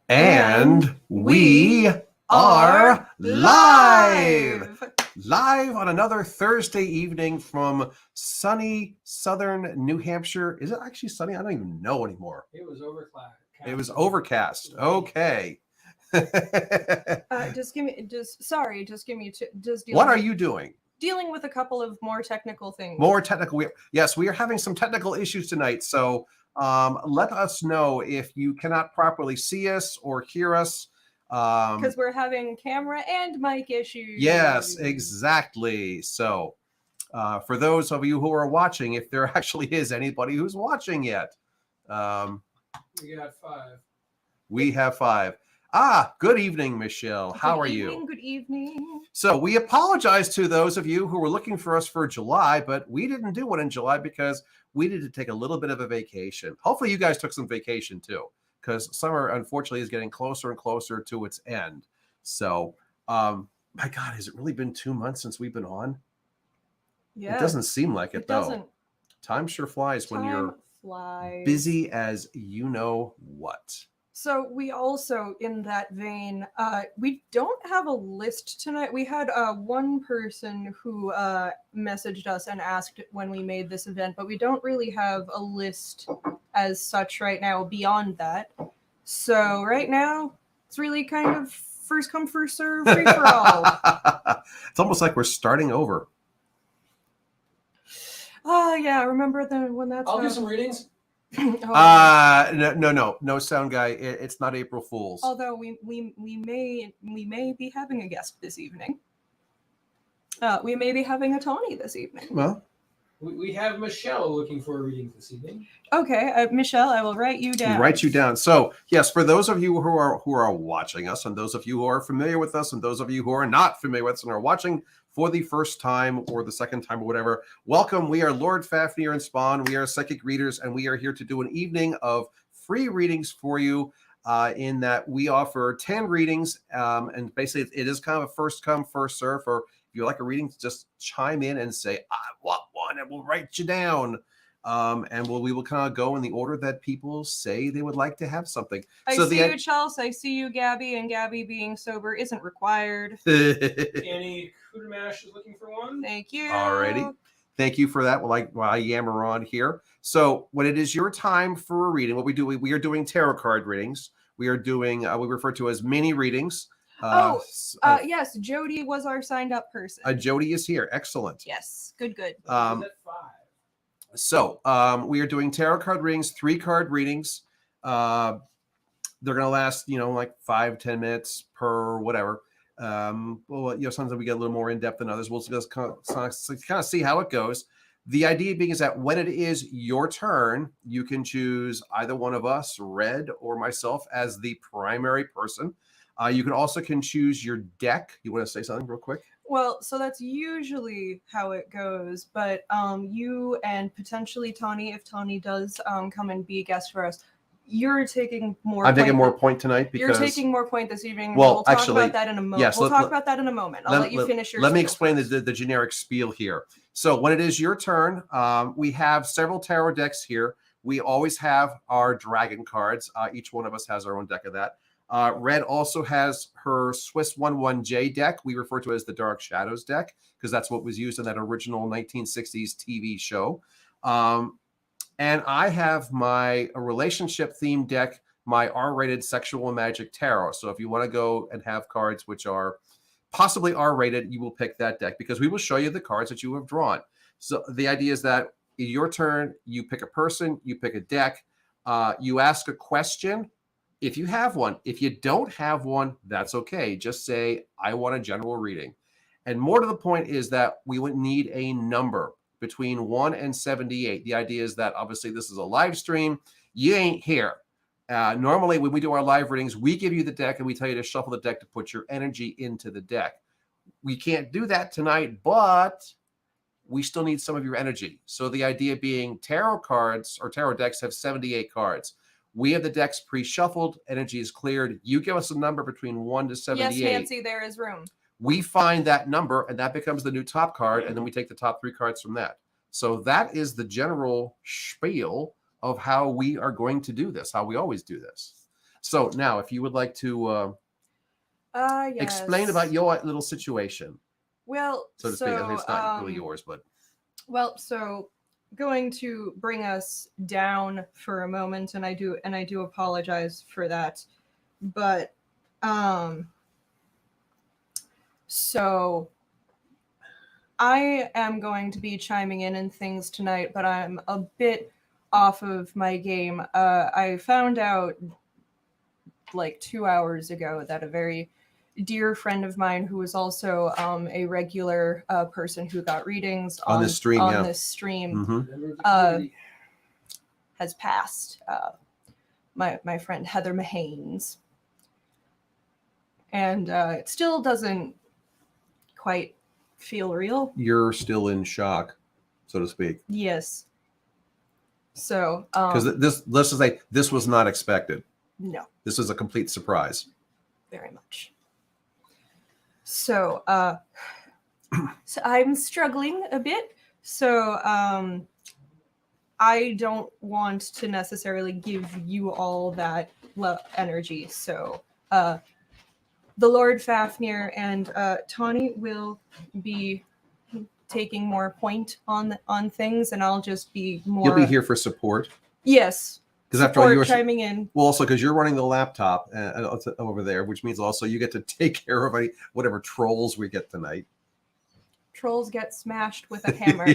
And we are live on another Thursday evening from sunny southern New Hampshire. Is it actually sunny? I don't even know anymore. It was overcast. It was overcast. Okay. Just give me What are you doing? Dealing with a couple of more technical things. More technical. Yes, we are having some technical issues tonight. So let us know if you cannot properly see us or hear us. Because we're having camera and mic issues. Yes, exactly. So for those of you who are watching, if there actually is anybody who's watching yet. We got 5. We have 5. Good evening, Michelle. How are you? Good evening. So we apologize to those of you who were looking for us for July, but we didn't do one in July because we needed to take a little bit of a vacation. Hopefully you guys took some vacation too, because summer, unfortunately, is getting closer and closer to its end. So, my God, has it really been 2 months since we've been on? Yeah. It doesn't seem like it, though. Doesn't. Time sure flies when you're busy as you know what. So we also, in that vein, we don't have a list tonight. We had one person who messaged us and asked when we made this event, but we don't really have a list as such right now beyond that. So right now, it's really kind of first come, first serve, free for all. It's almost like we're starting over. Oh, yeah, remember when that's... I'll do some readings. No, sound guy. It's not April Fool's. Although we may be having a guest this evening. We may be having a Tony this evening. Well, we have Michelle looking for a reading this evening. Okay, Michelle, I will write you down. Write you down. So yes, for those of you who are watching us, and those of you who are familiar with us, and those of you who are not familiar with us and are watching for the first time or the second time or whatever, welcome. We are Lord Fafnir and Spawn. We are psychic readers, and we are here to do an evening of free readings for you. In that we offer 10 readings, and basically it is kind of a first come, first serve. Or if you like a reading, just chime in and say, "I want one," and we'll write you down. And we will kind of go in the order that people say they would like to have something. I see you, Charles. I see you, Gabby, and Gabby being sober isn't required. Annie Kudermash is looking for one. Thank you. Alrighty. Thank you for that. While I yammer on here. So when it is your time for a reading, what we do, we are doing tarot card readings. We are doing we refer to as mini readings. Yes, Jody was our signed up person. Jody is here. Excellent. Yes, good. Is that 5? So we are doing tarot card readings, 3-card readings. They're going to last, like 5-10 minutes per whatever. Sometimes we get a little more in depth than others. We'll just kind of see how it goes. The idea being is that when it is your turn, you can choose either one of us, Red or myself, as the primary person. You can also choose your deck. You want to say something real quick? Well, so that's usually how it goes, but you and potentially Tawny, if Tawny does come and be a guest for us, you're taking more. I'm taking more point tonight because you're taking more point this evening. Well, we'll talk actually, about that in a moment. Yes, we'll talk about that in a moment. I'll let you finish your. Let me explain the generic spiel here. So when it is your turn, we have several tarot decks here. We always have our dragon cards. Each one of us has our own deck of that. Red also has her Swiss 11J deck. We refer to it as the Dark Shadows deck because that's what was used in that original 1960s TV show. And I have my relationship themed deck, my R-rated Sexual and Magic Tarot. So if you want to go and have cards which are possibly R-rated, you will pick that deck because we will show you the cards that you have drawn. So the idea is that your turn, you pick a person, you pick a deck, you ask a question. If you have one, if you don't have one, that's okay. Just say, I want a general reading. And more to the point is that we would need a number between 1 and 78. The idea is that obviously this is a live stream. You ain't here. Normally when we do our live readings, we give you the deck and we tell you to shuffle the deck to put your energy into the deck. We can't do that tonight, but we still need some of your energy. So the idea being tarot cards or tarot decks have 78 cards. We have the decks pre-shuffled. Energy is cleared. You give us a number between 1 to 78. Yes, Nancy, there is room. We find that number, and that becomes the new top card, and then we take the top 3 cards from that. So that is the general spiel of how we are going to do this, how we always do this. So now, if you would like to Yes. explain about your little situation, Well, so to speak. I mean, it's not really um, yours, but Well, so going to bring us down for a moment, and I do apologize for that, but so I am going to be chiming in and things tonight, but I'm a bit off of my game. I found out like 2 hours ago that a very dear friend of mine, who was also a regular person who got readings On this stream, on yeah. this stream, Mhm. Member of the Uh, community. has passed. My friend Heather Mahanes, and it still doesn't quite feel real. You're still in shock, so to speak, Yes. So because this let's just say this was not expected. no, This was a complete surprise. very much. So so I'm struggling a bit. So I don't want to necessarily give you all that energy. So the Lord Fafnir and Tawny will be taking more point on things, and I'll just be more. You'll be here for support. Yes. Because after all, Support you're chiming in. well, also because you're running the laptop over there, which means also you get to take care of any whatever trolls we get tonight. Trolls get smashed with a hammer.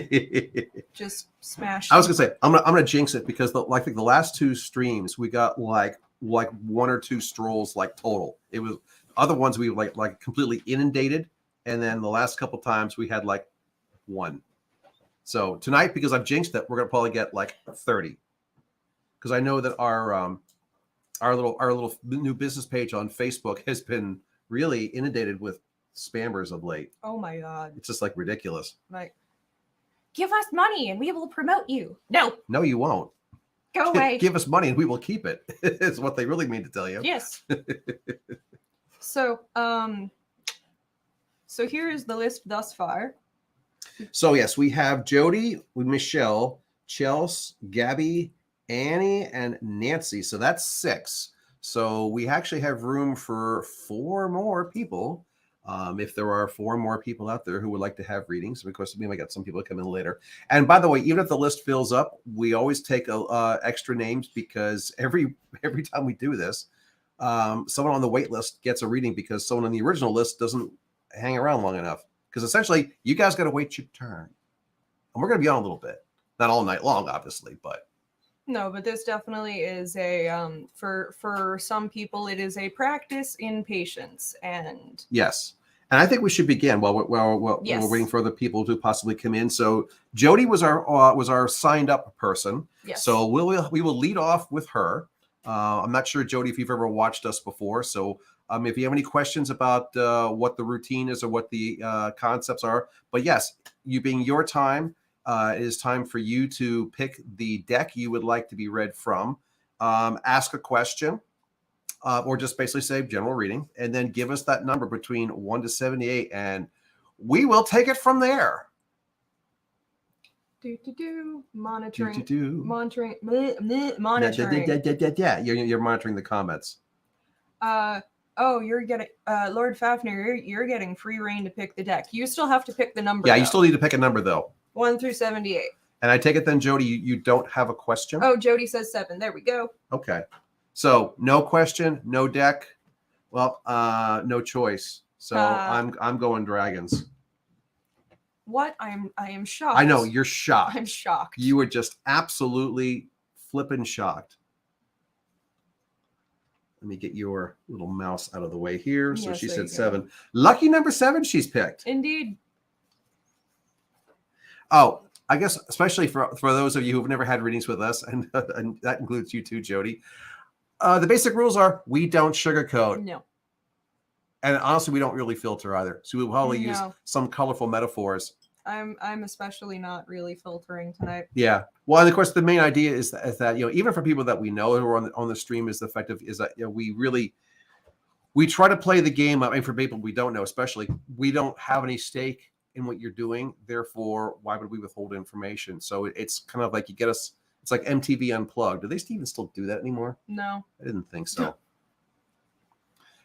Just smash. I was gonna say I'm gonna jinx it because I think the last two streams we got like one or two strolls like total. It was other ones we like completely inundated, and then the last couple times we had like one. So tonight, because I've jinxed it, we're gonna probably get like 30. Because I know that our little new business page on Facebook has been really inundated with spammers of late. Oh my god. It's just like ridiculous. Like, give us money and we will promote you. No, No, you won't. go away. Give us money and we will keep it. Is what they really mean to tell you. Yes. So so here is the list thus far. So yes, we have Jody, with Michelle, Chelsea, Gabby, Annie, and Nancy. So that's 6. So we actually have room for 4 more people. If there are 4 more people out there who would like to have readings, of course, we might get some people that come in later. And by the way, even if the list fills up, we always take extra names because every time we do this, someone on the wait list gets a reading because someone on the original list doesn't hang around long enough. Because essentially, you guys got to wait your turn, and we're going to be on a little bit, not all night long, obviously, but. No, but this definitely is a for some people it is a practice in patience, and Yes. And I think we should begin while Yes. we're waiting for other people to possibly come in. So Jody was our signed up person. yes. So we will lead off with her. I'm not sure, Jody, if you've ever watched us before. So if you have any questions about what the routine is or what the concepts are, but yes, you being your time, it is time for you to pick the deck you would like to be read from, ask a question, or just basically say general reading, and then give us that number between 1 to 78, and we will take it from there. Monitoring. Monitoring. Monitoring. Yeah, you're monitoring the comments. Oh, you're getting Lord Fafnir. You're getting free reign to pick the deck. You still have to pick the number. Yeah, though. you still need to pick a number though. 1 through 78. And I take it then, Jody, you don't have a question? Oh, Jody says 7. There we go. Okay. So no question, no deck. Well, no choice. So I'm going dragons. What? I am shocked. I know you're shocked. I'm shocked. You were just absolutely flippin' shocked. Let me get your little mouse out of the way here. So Yes, she there said you go. 7. Lucky number 7 she's picked. Indeed. Oh, I guess especially for those of you who've never had readings with us, and that includes you too, Jody. The basic rules are we don't sugarcoat. No. And honestly, we don't really filter either. So we'll probably use No. some colorful metaphors. I'm especially not really filtering tonight. Yeah. Well, and of course, the main idea is that even for people that we know who are on the stream, is the fact of is that we try to play the game. I mean, for people we don't know, especially, we don't have any stake in what you're doing. Therefore, why would we withhold information? So it's kind of like you get us. It's like MTV Unplugged. Do they even still do that anymore? No. I didn't think so.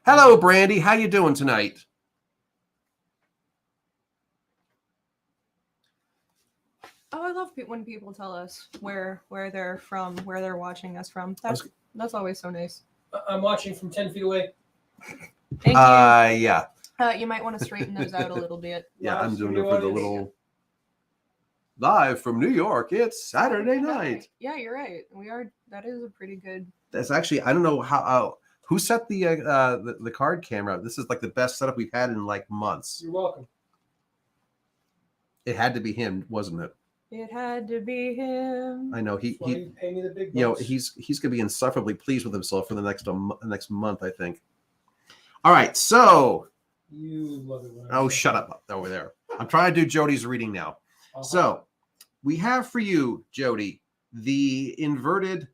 Hello, Brandy. How you doing tonight? Oh, I love when people tell us where they're from, where they're watching us from. That's always so nice. I'm watching from 10 feet away. Thank you. Yeah. You might want to straighten those out a little bit. Yeah, Live I'm doing it studio for the audience. little live from New York. It's Saturday night. Yeah, you're right. We are. That is a pretty good. That's actually, I don't know how who set the card camera up. This is like the best setup we've had in like months. You're welcome. It had to be him, wasn't it? It had to be him. I know That's why you pay me the big bucks. you know, he's gonna be insufferably pleased with himself for the next month, I think. All right, so You love it when I say shut up over there. I'm trying to do Jody's reading now. Uh-huh. So we have for you, Jody, the inverted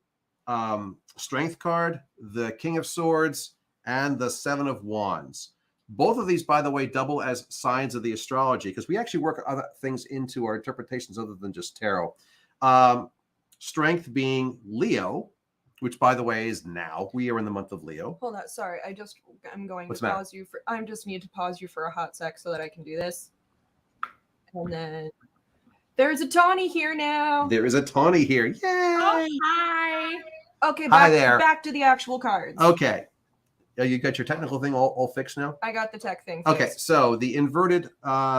strength card, the King of Swords, and the Seven of Wands. Both of these, by the way, double as signs of the astrology because we actually work other things into our interpretations other than just tarot. Strength being Leo, which, by the way, is now. We are in the month of Leo. Hold on. Sorry, I'm going What's to the matter? pause you for. I just need to pause you for a hot sec so that I can do this. And then there's a Tawny here now. There is a Tawny here. Yay! Oh, hi. Okay, Hi there. back to the actual cards. Okay. You got your technical thing all fixed now? I got the tech thing. Okay, fixed. so the inverted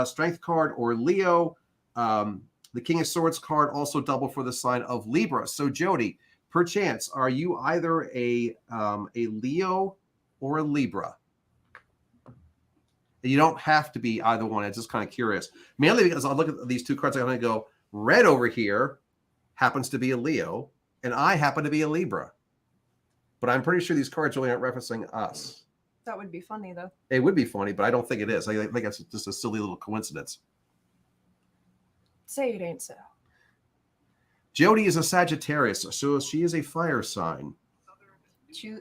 strength card or Leo, the King of Swords card also double for the sign of Libra. So Jody, perchance, are you either a Leo or a Libra? You don't have to be either one. I'm just kind of curious. Mainly because I look at these two cards, I'm going to go, red over here happens to be a Leo, and I happen to be a Libra. But I'm pretty sure these cards really aren't referencing us. That would be funny though. It would be funny, but I don't think it is. I think it's just a silly little coincidence. Say it ain't so. Jody is a Sagittarius, so she is a fire sign,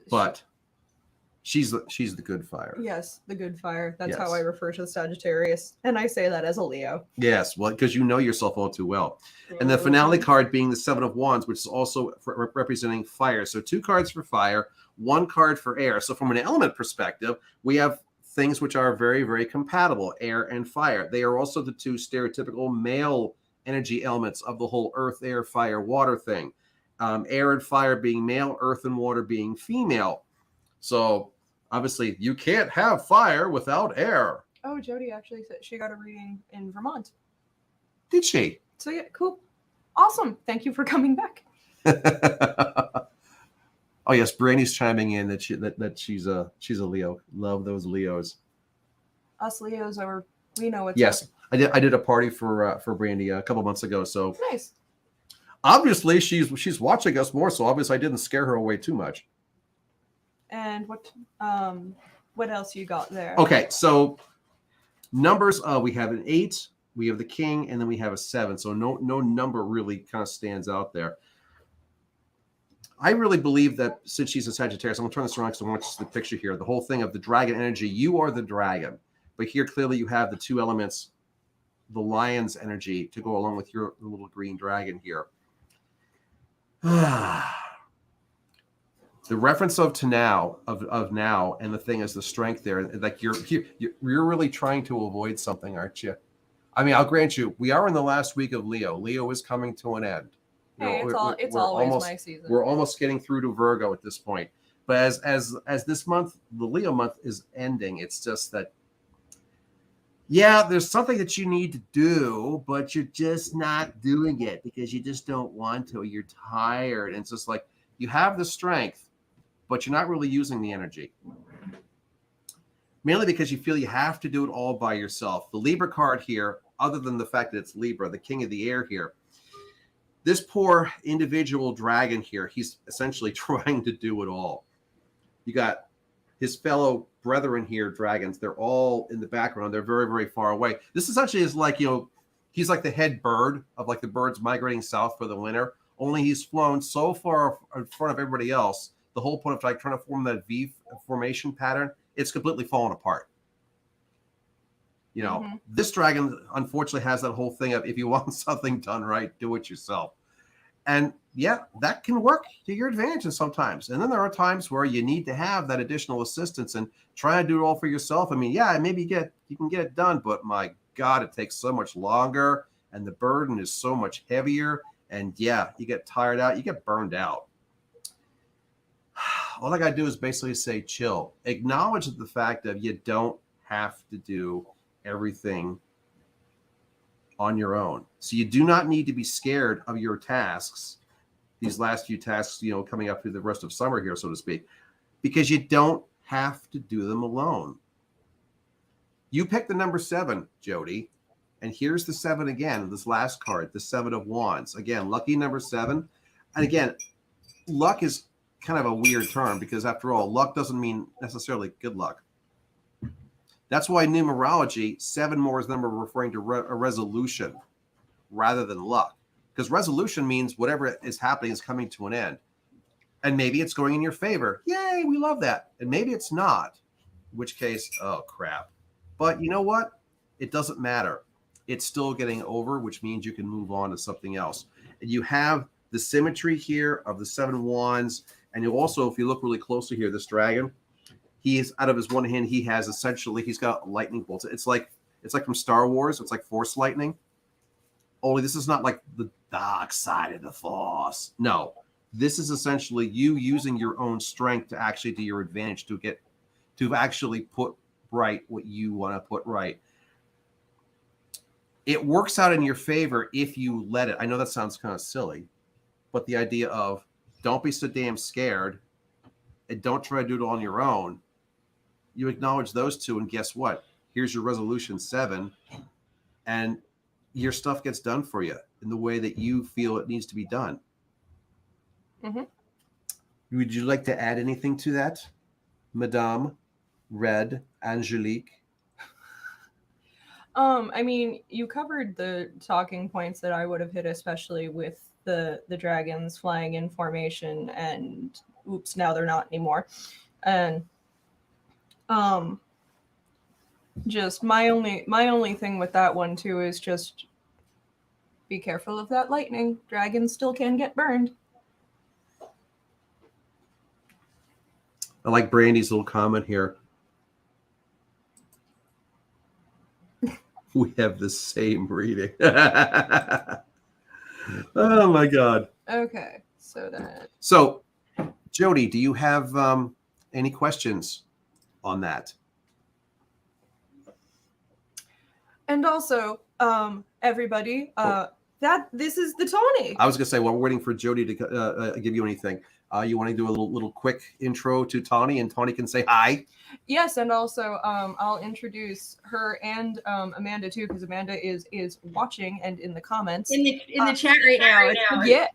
but she's the good fire. Yes, the good fire. That's Yes. how I refer to the Sagittarius, and I say that as a Leo. Yes, well, because you know yourself all too well. And the finale card being the Seven of Wands, which is also representing fire. So 2 cards for fire, 1 card for air. So from an element perspective, we have things which are very, very compatible, air and fire. They are also the 2 stereotypical male energy elements of the whole earth, air, fire, water thing. Air and fire being male, earth and water being female. So obviously you can't have fire without air. Oh, Jody actually said she got a reading in Vermont. Did she? So yeah, cool. Awesome. Thank you for coming back. Oh yes, Brandy's chiming in that she's a Leo. Love those Leos. Us Leos we know what's Yes, up. I did a party for Brandy a couple months ago. So Nice. obviously she's watching us more. So obviously I didn't scare her away too much. And what else you got there? Okay, so numbers. We have an 8, we have the King, and then we have a 7. So no number really kind of stands out there. I really believe that since she's a Sagittarius, I'm going to turn this around because I want to see the picture here. The whole thing of the dragon energy, you are the dragon. But here clearly you have the 2 elements, the lion's energy to go along with your little green dragon here. The reference of now, and the thing is the strength there. Like you're really trying to avoid something, aren't you? I mean, I'll grant you, we are in the last week of Leo. Leo is coming to an end. Hey, it's we're always almost, my season. We're almost getting through to Virgo at this point. But as this month, the Leo month is ending, it's just that, yeah, there's something that you need to do, but you're just not doing it because you just don't want to. You're tired. And it's just like you have the strength, but you're not really using the energy. Mainly because you feel you have to do it all by yourself. The Libra card here, other than the fact that it's Libra, the king of the air here, this poor individual dragon here, he's essentially trying to do it all. You got his fellow brethren here, dragons. They're all in the background. They're very, very far away. This essentially is like, he's like the head bird of like the birds migrating south for the winter. Only he's flown so far in front of everybody else. The whole point of like trying to form that V formation pattern, it's completely fallen apart. This dragon unfortunately has that whole thing of if you want something done right, do it yourself. And yeah, that can work to your advantage sometimes. And then there are times where you need to have that additional assistance and try to do it all for yourself. I mean, yeah, maybe you can get it done, but my God, it takes so much longer and the burden is so much heavier. And yeah, you get tired out, you get burned out. All I got to do is basically say chill. Acknowledge the fact that you don't have to do everything on your own. So you do not need to be scared of your tasks, these last few tasks, coming up through the rest of summer here, so to speak, because you don't have to do them alone. You picked the number 7, Jody, and here's the 7 again, this last card, the 7 of Wands. Again, lucky number 7. And again, luck is kind of a weird term because after all, luck doesn't mean necessarily good luck. That's why numerology, 7 more is the number referring to a resolution rather than luck. Because resolution means whatever is happening is coming to an end. And maybe it's going in your favor. Yay, we love that. And maybe it's not, in which case, oh, crap. But you know what? It doesn't matter. It's still getting over, which means you can move on to something else. And you have the symmetry here of the 7 wands. And you also, if you look really closely here, this dragon, he is out of his one hand, he has essentially, he's got lightning bolts. It's like from Star Wars. It's like Force lightning. Only this is not like the dark side of the Force. No, this is essentially you using your own strength to actually do your advantage to actually put right what you want to put right. It works out in your favor if you let it. I know that sounds kind of silly, but the idea of don't be so damn scared and don't try to do it on your own. You acknowledge those two, and guess what? Here's your resolution 7, and your stuff gets done for you in the way that you feel it needs to be done. Mm-hmm. Would you like to add anything to that, Madame Red Angelique? I mean, you covered the talking points that I would have hit, especially with the dragons flying in formation and oops, now they're not anymore. And just my only thing with that one too is just be careful of that lightning. Dragons still can get burned. I like Brandy's little comment here. We have the same reading. Oh my God. Okay, so Jody, do you have any questions on that? And also, everybody, this is the Tony. I was gonna say, while we're waiting for Jody to give you anything, you want to do a little quick intro to Tawny, and Tawny can say hi. Yes, and also I'll introduce her and Amanda too, because Amanda is watching and in the comments in the chat right now. Yeah.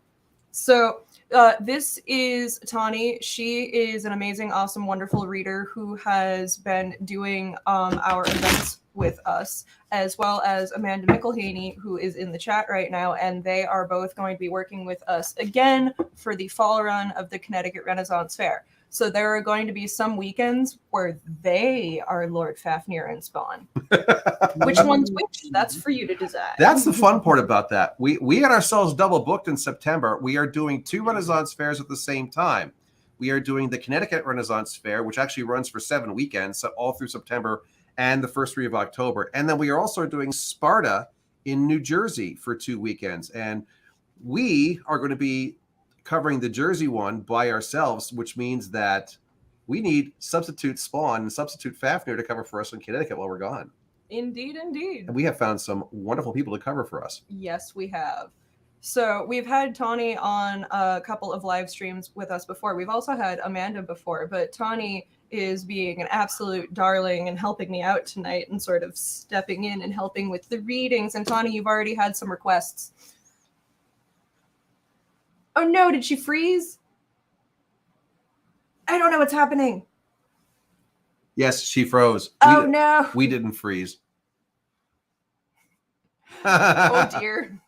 So this is Tawny. She is an amazing, awesome, wonderful reader who has been doing our events with us, as well as Amanda McElhaney, who is in the chat right now, and they are both going to be working with us again for the fall run of the Connecticut Renaissance Fair. So there are going to be some weekends where they are Lord Fafnir and Spawn. Which one's which? That's for you to decide. That's the fun part about that. We got ourselves double booked in September. We are doing 2 Renaissance fairs at the same time. We are doing the Connecticut Renaissance Fair, which actually runs for 7 weekends, so all through September and the first 3 of October. And then we are also doing Sparta in New Jersey for 2 weekends. And we are going to be covering the Jersey one by ourselves, which means that we need substitute Spawn and substitute Fafnir to cover for us in Connecticut while we're gone. Indeed, indeed. And we have found some wonderful people to cover for us. Yes, we have. So we've had Tawny on a couple of live streams with us before. We've also had Amanda before, but Tawny is being an absolute darling and helping me out tonight and sort of stepping in and helping with the readings. And Tawny, you've already had some requests. Oh no, did she freeze? I don't know what's happening. Yes, she froze. No. We didn't freeze. Oh dear.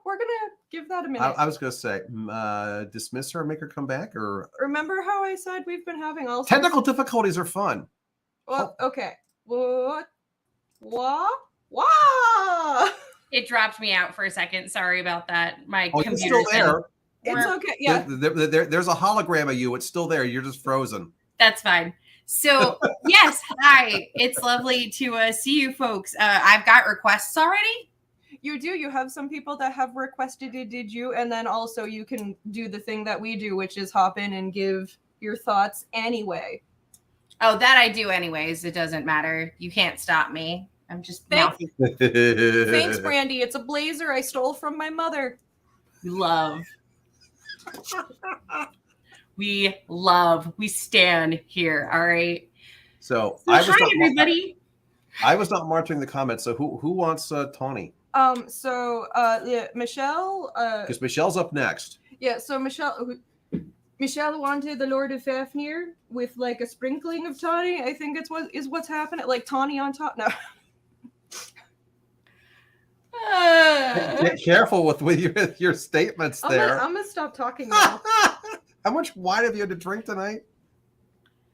We're going to give that a minute. I was going to say, dismiss her and make her come back? Or remember how I said we've been having all technical difficulties are fun. Well, okay. What? It dropped me out for a second. Sorry about that. My Oh, you're computer's still there. It's okay. Yeah. There's a hologram of you. It's still there. You're just frozen. That's fine. So, yes, hi. It's lovely to see you folks. I've got requests already. You do. You have some people that have requested it, did you? And then also you can do the thing that we do, which is hop in and give your thoughts anyway. Oh, that I do anyways. It doesn't matter. You can't stop me. I'm just mouthy. Thanks, Brandy. It's a blazer I stole from my mother. Love. We stand here. All right. So Hi, everybody. I was not monitoring the comments. So who wants Tawny? Yeah, Michelle. Because Michelle's up next. Yeah. So Michelle wanted the Lord of Fafnir with like a sprinkling of Tawny. I think is what's happening. Like Tawny on top. No. Get careful with your statements there. I'm gonna stop talking now. How much wine have you had to drink tonight?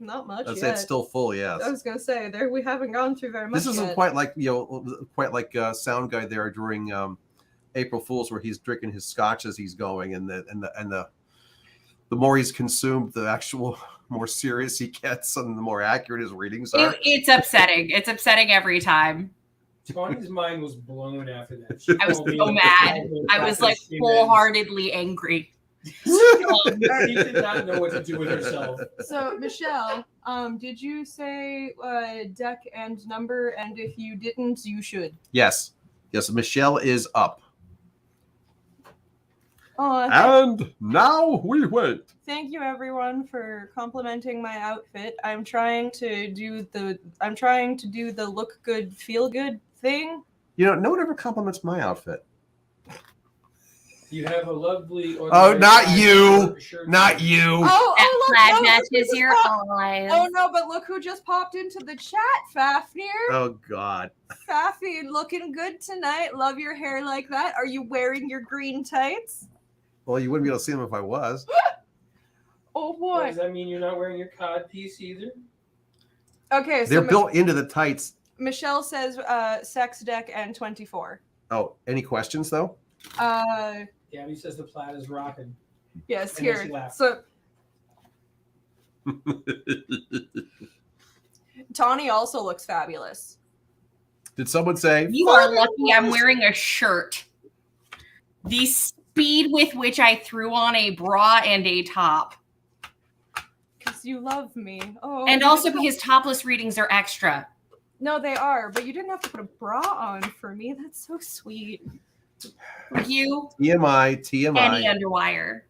Not much. I'd say it's still full. Yes. I was gonna say we haven't gone through very much. This isn't yet. quite like Sound Guy there during April Fools, where he's drinking his scotch as he's going, and the more he's consumed, the actual more serious he gets, and the more accurate his readings are. It's upsetting. It's upsetting every time. Tawny's mind was blown after that. I was so mad. I was like wholeheartedly angry. She did not know what to do with herself. So Michelle, did you say deck and number? And if you didn't, you should. Yes. Michelle is up. And now we wait. Thank you everyone for complimenting my outfit. I'm trying to do the look good, feel good thing. No one ever compliments my outfit. You have a lovely. Oh, not you! Not you! Oh, look! Plaid Look matches who your eyes. Oh no! But look who just popped into the chat, Fafnir. Oh God. Faffy, looking good tonight. Love your hair like that. Are you wearing your green tights? Well, you wouldn't be able to see them if I was. Oh boy. Does that mean you're not wearing your cod piece either? Okay, so They're built into the tights. Michelle says sex deck and 24. Oh, any questions though? Gabby says the plaid is rocking. Yes, And here. she laughed. So Tawny also looks fabulous. Did someone say? You are lucky I'm wearing a shirt. The speed with which I threw on a bra and a top. Because you love me. Oh. And also because topless readings are extra. No, they are, but you didn't have to put a bra on for me. That's so sweet. You. TMI. Any underwire.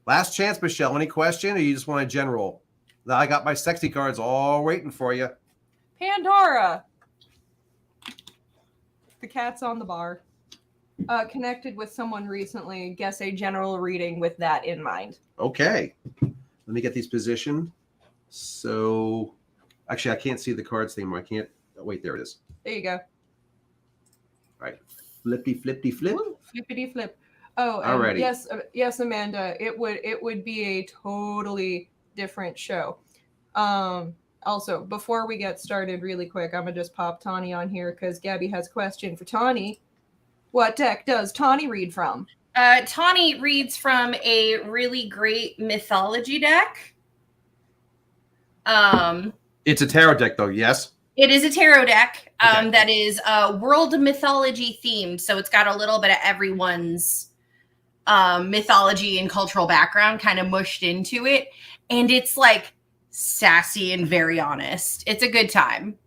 Last chance, Michelle. Any question, or you just want a general? Now I got my sexy cards all waiting for you. Pandora. The cat's on the bar. Connected with someone recently. Guess a general reading with that in mind. Okay. Let me get these positioned. So, actually, I can't see the cards anymore. I can't. Oh, wait, there it is. There you go. All right. Flippy, flippy, flip. Woo, flippity flip. Oh, and Alrighty. yes, Amanda. It would be a totally different show. Also, before we get started, really quick, I'm gonna just pop Tawny on here because Gabby has a question for Tawny. What deck does Tawny read from? Tawny reads from a really great mythology deck. It's a tarot deck, though. Yes. It is a tarot deck Okay. that is world mythology themed. So it's got a little bit of everyone's mythology and cultural background kind of mushed into it. And it's like sassy and very honest. It's a good time.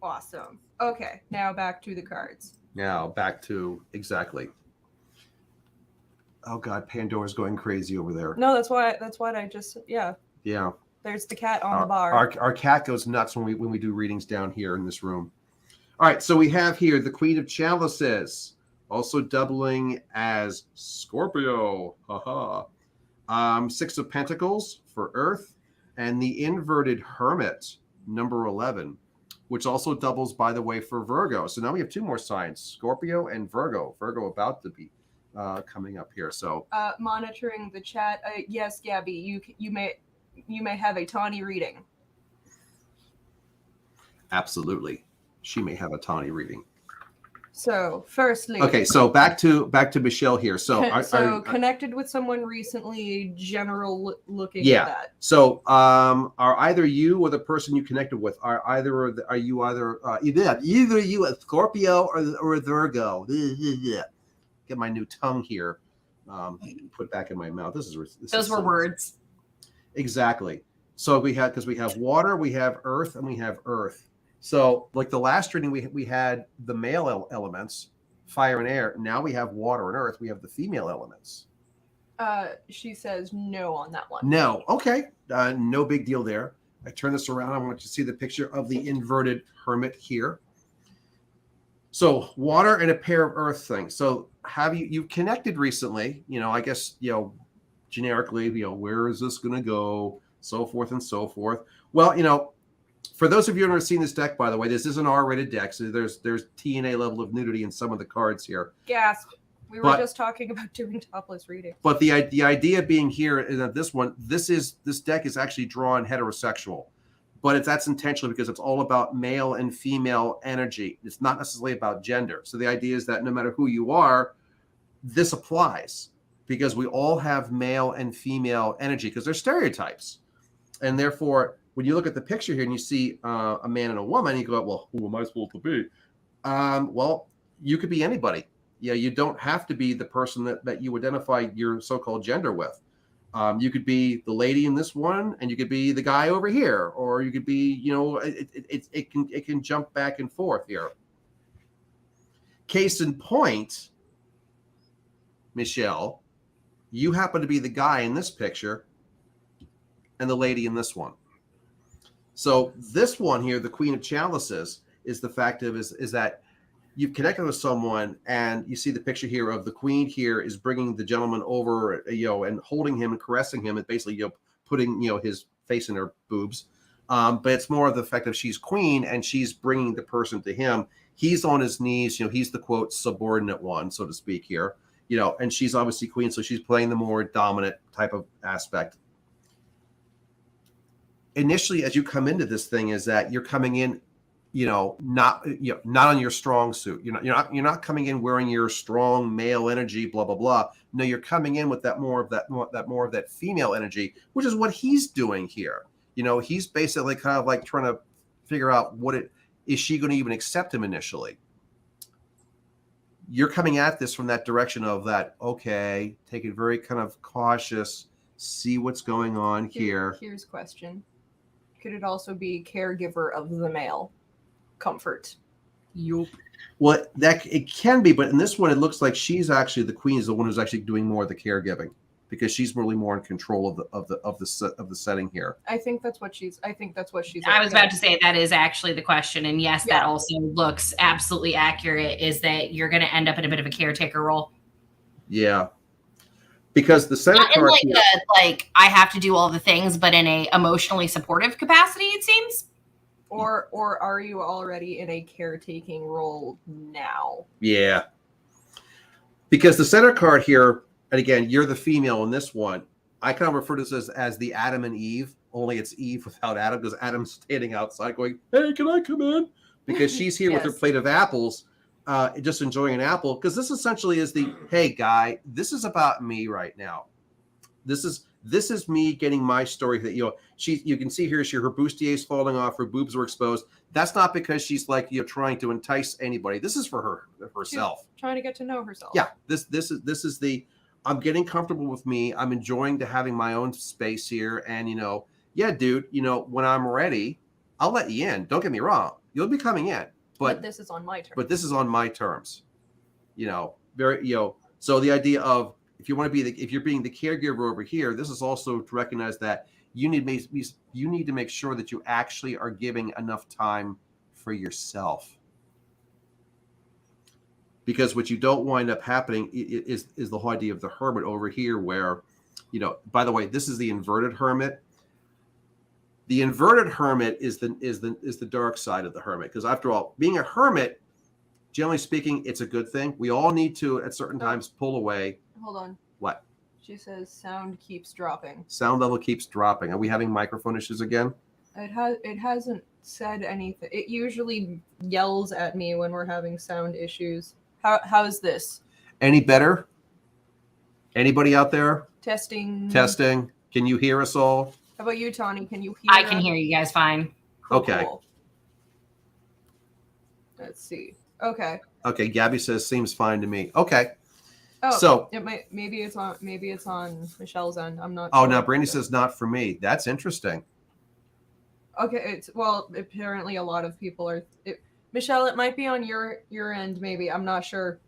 Awesome. Okay, now back to the cards. Now back to exactly. Oh God, Pandora's going crazy over there. No, that's what I just Yeah. There's the cat on the bar. Our cat goes nuts when we do readings down here in this room. All right, so we have here the Queen of Chalices, also doubling as Scorpio. Haha. Six of Pentacles for Earth, and the inverted Hermit, number 11, which also doubles, by the way, for Virgo. So now we have two more signs, Scorpio and Virgo. Virgo about to be coming up here. So Monitoring the chat. Yes, Gabby, you may have a Tawny reading. absolutely, she may have a Tawny reading. So, firstly, Okay, so back to Michelle here. So, connected with someone recently, general looking Yeah. at that. so are either you or the person you connected with are you either you a Scorpio or a Virgo? Get my new tongue here, put back in my mouth. Those were words. Exactly. So we have water, we have earth, and we have earth. So like the last reading, we had the male elements, fire and air. Now we have water and earth. We have the female elements. She says no on that one. No. Okay. No big deal there. I turn this around. I want you to see the picture of the inverted hermit here. So water and a pair of earth things. So have you've connected recently? I guess generically, where is this going to go? So forth and so forth. Well, for those of you who have seen this deck, by the way, this is an R-rated deck, so there's TNA level of nudity in some of the cards here. Gasp. We were just talking about doing topless reading. But the idea being here is that this deck is actually drawn heterosexual, but that's intentional because it's all about male and female energy. It's not necessarily about gender. So the idea is that no matter who you are, this applies because we all have male and female energy because they're stereotypes, and therefore when you look at the picture here and you see a man and a woman, you go, well, who am I supposed to be? Well, you could be anybody. Yeah, you don't have to be the person that you identify your so-called gender with. You could be the lady in this one, and you could be the guy over here, or you could be, it can jump back and forth here. Case in point, Michelle, you happen to be the guy in this picture, and the lady in this one. So this one here, the Queen of Chalices, is the fact of is that you've connected with someone, and you see the picture here of the queen here is bringing the gentleman over, and holding him and caressing him, and basically, putting, his face in her boobs. But it's more of the fact that she's queen and she's bringing the person to him. He's on his knees, he's the quote subordinate one, so to speak here, and she's obviously queen, so she's playing the more dominant type of aspect. Initially, as you come into this thing, is that you're coming in, not on your strong suit. You're not coming in wearing your strong male energy, blah blah blah. No, you're coming in with more of that female energy, which is what he's doing here. He's basically kind of like trying to figure out is she going to even accept him initially. You're coming at this from that direction of that. Okay, take it very kind of cautious. See what's going on here. Here's a question: could it also be caregiver of the male? Comfort. Yup. Well, that it can be, but in this one, it looks like she's actually the queen is the one who's actually doing more of the caregiving because she's really more in control of the setting here. I think that's what she's. I was about to say that is actually the question, and yes, Yeah. that also looks absolutely accurate. Is that you're going to end up in a bit of a caretaker role? Yeah, because the Senate Not in card like here, like I have to do all the things, but in a emotionally supportive capacity, it seems. Or are you already in a caretaking role now? yeah, because the center card here, and again, you're the female in this one. I kind of refer to this as the Adam and Eve, only it's Eve without Adam, because Adam's standing outside going, "Hey, can I come in?" Because she's here with her plate of apples, just enjoying an apple. Because this essentially is the, "Hey, guy, this is about me right now. This is me getting my story that you can see here her bustier is falling off, her boobs are exposed. That's not because she's like trying to entice anybody. This is for herself. She's trying to get to know herself. Yeah, this is the I'm getting comfortable with me. I'm enjoying to having my own space here, and yeah, dude, when I'm ready, I'll let you in. Don't get me wrong, you'll be coming in, but this is on my terms. But this is on my terms. Very So the idea of if you're being the caregiver over here, this is also to recognize that you need to make sure that you actually are giving enough time for yourself. Because what you don't wind up happening is the whole idea of the hermit over here, where, by the way, this is the inverted hermit. The inverted hermit is the dark side of the hermit, because after all, being a hermit, generally speaking, it's a good thing. We all need to at certain times pull away. Hold on. What? She says sound keeps dropping. Sound level keeps dropping. Are we having microphone issues again? It hasn't said anything. It usually yells at me when we're having sound issues. How's this? Any better? Anybody out there? Testing. Testing. Can you hear us all? How about you, Tawny? Can you hear I can us? hear you guys fine. Cool, Okay. cool. Let's see. Okay. Okay, Gabby says seems fine to me. Okay. Oh, So- it might maybe it's on Michelle's end. I'm not Oh, sure. now Brandy says not for me. That's interesting. Okay, well, apparently a lot of people are Michelle, it might be on your end maybe. I'm not sure.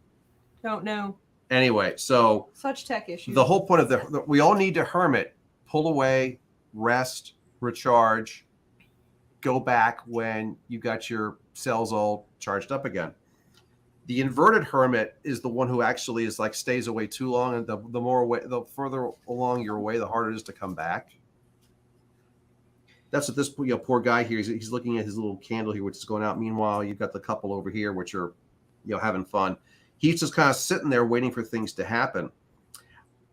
Don't know. Anyway, so Such tech issues. the whole point of we all need to hermit, pull away, rest, recharge, go back when you got your cells all charged up again. The inverted hermit is the one who actually is like stays away too long, and the further along you're away, the harder it is to come back. That's what this poor guy here. He's looking at his little candle here, which is going out. Meanwhile, you've got the couple over here, which are having fun. He's just kind of sitting there waiting for things to happen.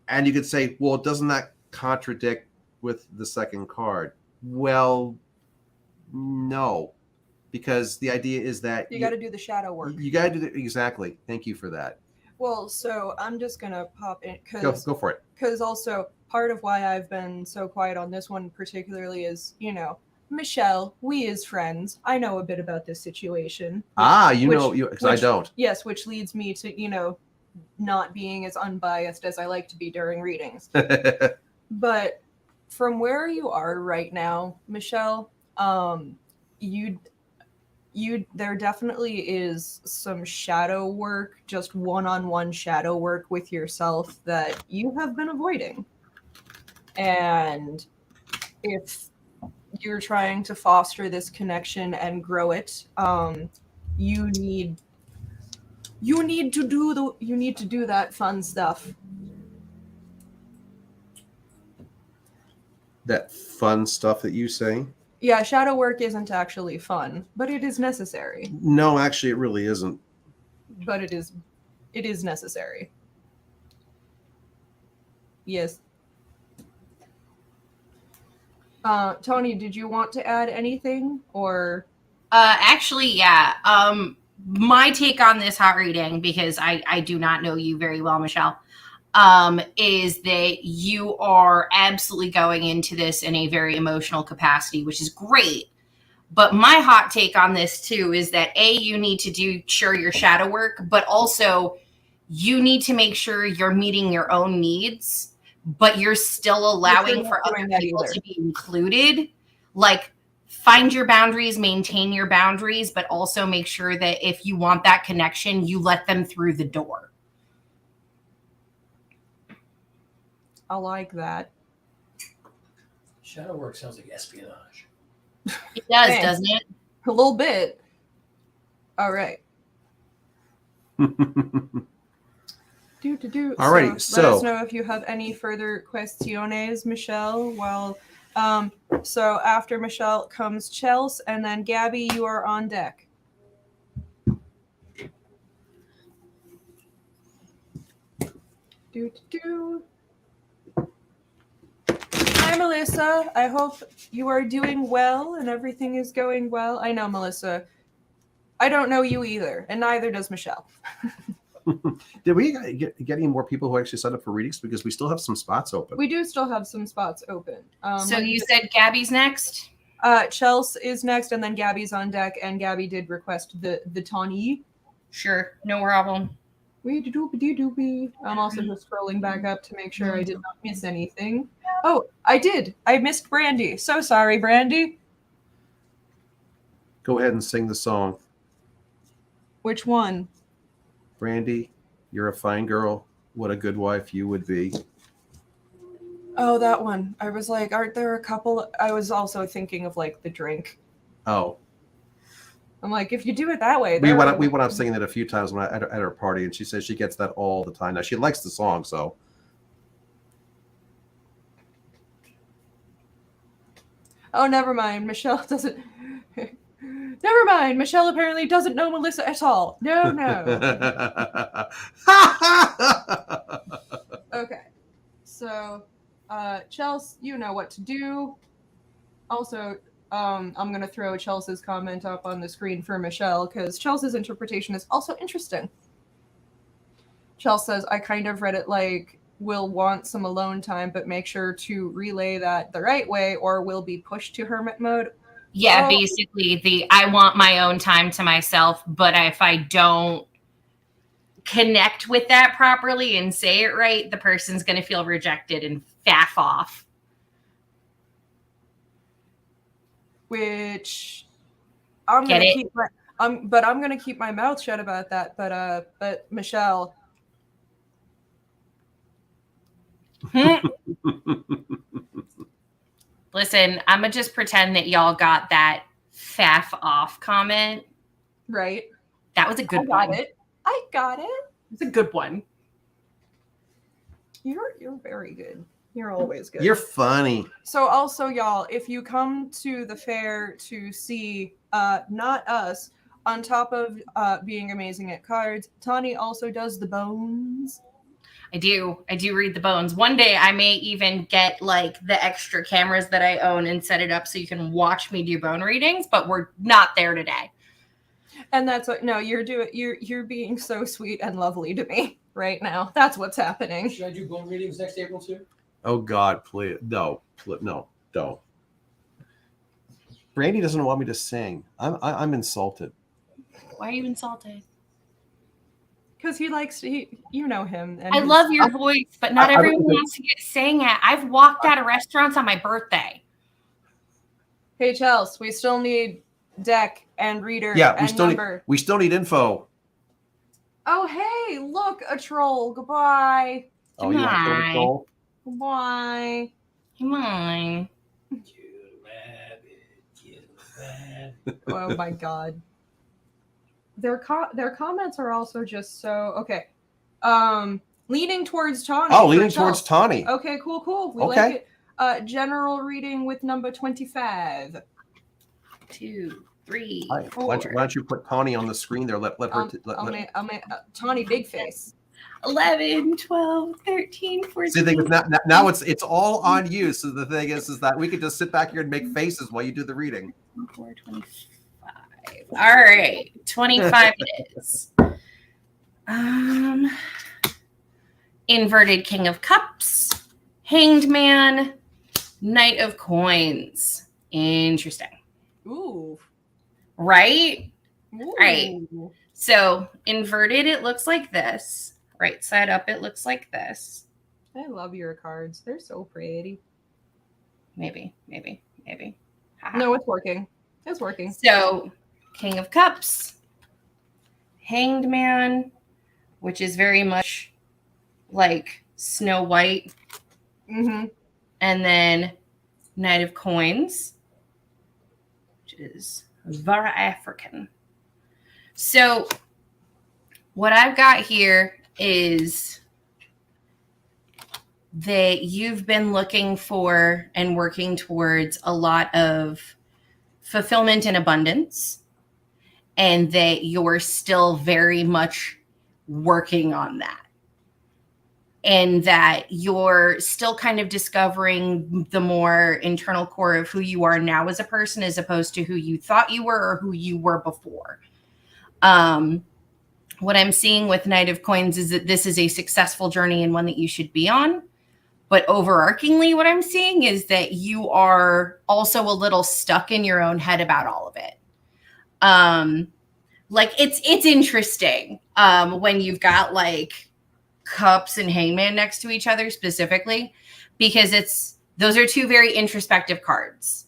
And you could say, well, doesn't that contradict with the second card? Well, no, because the idea is that you got to do the shadow work. You got to do exactly. Thank you for that. Well, so I'm just gonna pop in Go for it. because also part of why I've been so quiet on this one particularly is, Michelle, we as friends, I know a bit about this situation. Because I don't. Yes, which leads me to, not being as unbiased as I like to be during readings. But from where you are right now, Michelle, there definitely is some shadow work, just one-on-one shadow work with yourself that you have been avoiding. And if you're trying to foster this connection and grow it, you need to do that fun stuff. That fun stuff that you say? Yeah, shadow work isn't actually fun, but it is necessary. No, actually, it really isn't. But it is necessary. Yes. Tony, did you want to add anything or? Actually, yeah. My take on this hot reading, because I do not know you very well, Michelle, is that you are absolutely going into this in a very emotional capacity, which is great. But my hot take on this too is that you need to do your shadow work, but also you need to make sure you're meeting your own needs, but you're still allowing for other people to be included. Like, find your boundaries, maintain your boundaries, but also make sure that if you want that connection, you let them through the door. I like that. Shadow work sounds like espionage. It does, Thanks. doesn't it? A little bit. All right. Alrighty, So let us know if you have any further questiones, Michelle. Well, so after Michelle comes Chels, and then Gabby, you are on deck. Hi, Melissa. I hope you are doing well and everything is going well. I know, Melissa. I don't know you either, and neither does Michelle. Did we get any more people who actually signed up for readings? Because we still have some spots open. We do still have some spots open. So you said Gabby's next? Chels is next, and then Gabby's on deck, and Gabby did request the Tawny. Sure, no problem. I'm also just scrolling back up to make sure I did not miss anything. Oh, I did. I missed Brandy. So sorry, Brandy. Go ahead and sing the song. Which one? Brandy, you're a fine girl. What a good wife you would be. Oh, that one. I was like, aren't there a couple? I was also thinking of like the drink. Oh. I'm like, if you do it that way. We went up singing it a few times at her party, and she says she gets that all the time. Now, she likes the song, so. Oh, never mind. Michelle doesn't. Never mind. Michelle apparently doesn't know Melissa at all. No. Okay. So, Chels, you know what to do. Also, I'm going to throw Chelsea's comment up on the screen for Michelle, because Chelsea's interpretation is also interesting. Chelsea says, I kind of read it like, will want some alone time, but make sure to relay that the right way or will be pushed to hermit mode. Yeah, Oh. basically I want my own time to myself, but if I don't connect with that properly and say it right, the person's going to feel rejected and faff off. Which I'm Get gonna it? keep but I'm gonna keep my mouth shut about that. But Michelle, Listen, I'm gonna just pretend that y'all got that faff off comment. right? That was a good one. I got it. It's a good one. You're very good. You're always good. You're funny. So also, y'all, if you come to the fair to see not us, on top of being amazing at cards, Tani also does the bones. I do read the bones. One day I may even get like the extra cameras that I own and set it up so you can watch me do bone readings, but we're not there today. And that's what you're being so sweet and lovely to me right now. That's what's happening. Should I do bone readings next April too? Oh God, please. No, don't. Brandy doesn't want me to sing. I'm insulted. Why are you insulted? Because he likes to, you know him. And I love your voice, but not everyone wants to get sang at. I've walked out of restaurants on my birthday. Hey, Chelsea, we still need deck and reader Yeah, and number. we still need info. Oh, hey, look, a troll. Goodbye. Oh, you want to Hi. control? Goodbye. Come on. Kill rabbit. Oh my god. Their comments are also just so okay. Leaning towards Tawny. Oh, for leaning Chelsea. towards Tawny. Okay, cool. We Okay. like it. General reading with number 25. 2, 3, All right. 4. Why don't you put Tawny on the screen there? Let her. I'll make Tawny big face. 11, 12, 13, 14. See, the thing is now it's all on you. So the thing is that we could just sit back here and make faces while you do the reading. 24, 25. All right, 25 it is. Inverted King of Cups, Hanged Man, Knight of Coins. Interesting, Ooh. right? Ooh. Right. So inverted, it looks like this. Right side up, it looks like this. I love your cards. They're so pretty. Maybe. Haha. No, it's working. It's working. So, King of Cups, Hanged Man, which is very much like Snow White, Mm-hmm. and then Knight of Coins, which is very African. So, what I've got here is that you've been looking for and working towards a lot of fulfillment and abundance, and that you're still very much working on that, and that you're still kind of discovering the more internal core of who you are now as a person as opposed to who you thought you were or who you were before. What I'm seeing with Knight of Coins is that this is a successful journey and one that you should be on. But overarchingly, what I'm seeing is that you are also a little stuck in your own head about all of it. Like it's interesting when you've got like Cups and Hangman next to each other specifically, because those are two very introspective cards.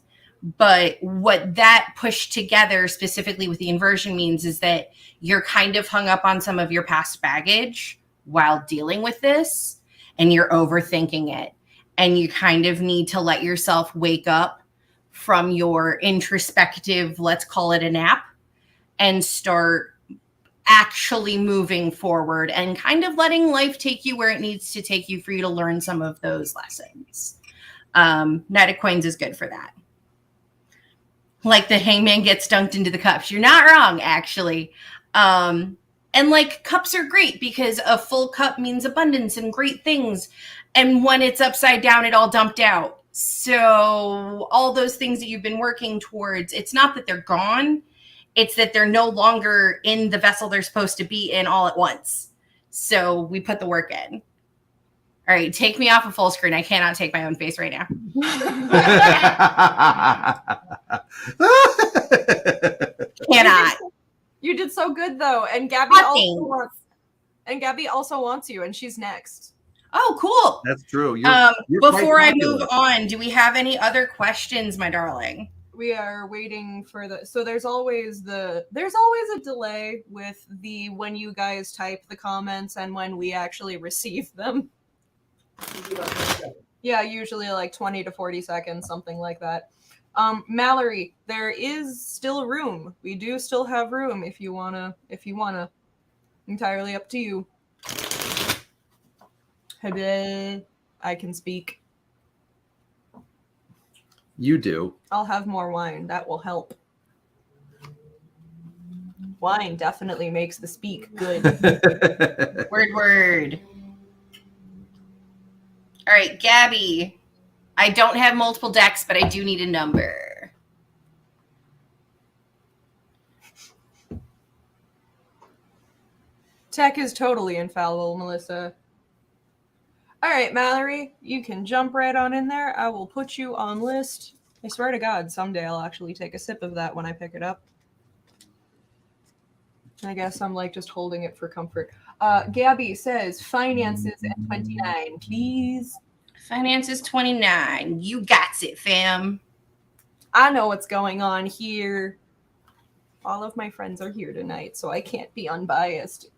But what that pushed together specifically with the inversion means is that you're kind of hung up on some of your past baggage while dealing with this, and you're overthinking it. And you kind of need to let yourself wake up from your introspective, let's call it a nap, and start actually moving forward and kind of letting life take you where it needs to take you for you to learn some of those lessons. Knight of Coins is good for that. Like the Hangman gets dunked into the cups. You're not wrong, actually. And like cups are great because a full cup means abundance and great things. And when it's upside down, it all dumped out. So all those things that you've been working towards, it's not that they're gone. It's that they're no longer in the vessel they're supposed to be in all at once. So we put the work in. All right, take me off of full screen. I cannot take my own face right now. Cannot. You did so good though, and Gabby also wants you, and she's next. Oh, cool. That's true. Before I move on, do we have any other questions, my darling? We are waiting for so there's always a delay with when you guys type the comments and when we actually receive them. Yeah, usually like 20 to 40 seconds, something like that. Mallory, there is still room. We do still have room if you wanna. Entirely up to you. I can speak. You do. I'll have more wine. That will help. Wine definitely makes the speak good. Word. All right, Gabby. I don't have multiple decks, but I do need a number. Tech is totally infallible, Melissa. All right, Mallory, you can jump right on in there. I will put you on list. I swear to God, someday I'll actually take a sip of that when I pick it up. I guess I'm like just holding it for comfort. Gabby says, finances at 29, please. Finances 29. You got it, fam. I know what's going on here. All of my friends are here tonight, so I can't be unbiased.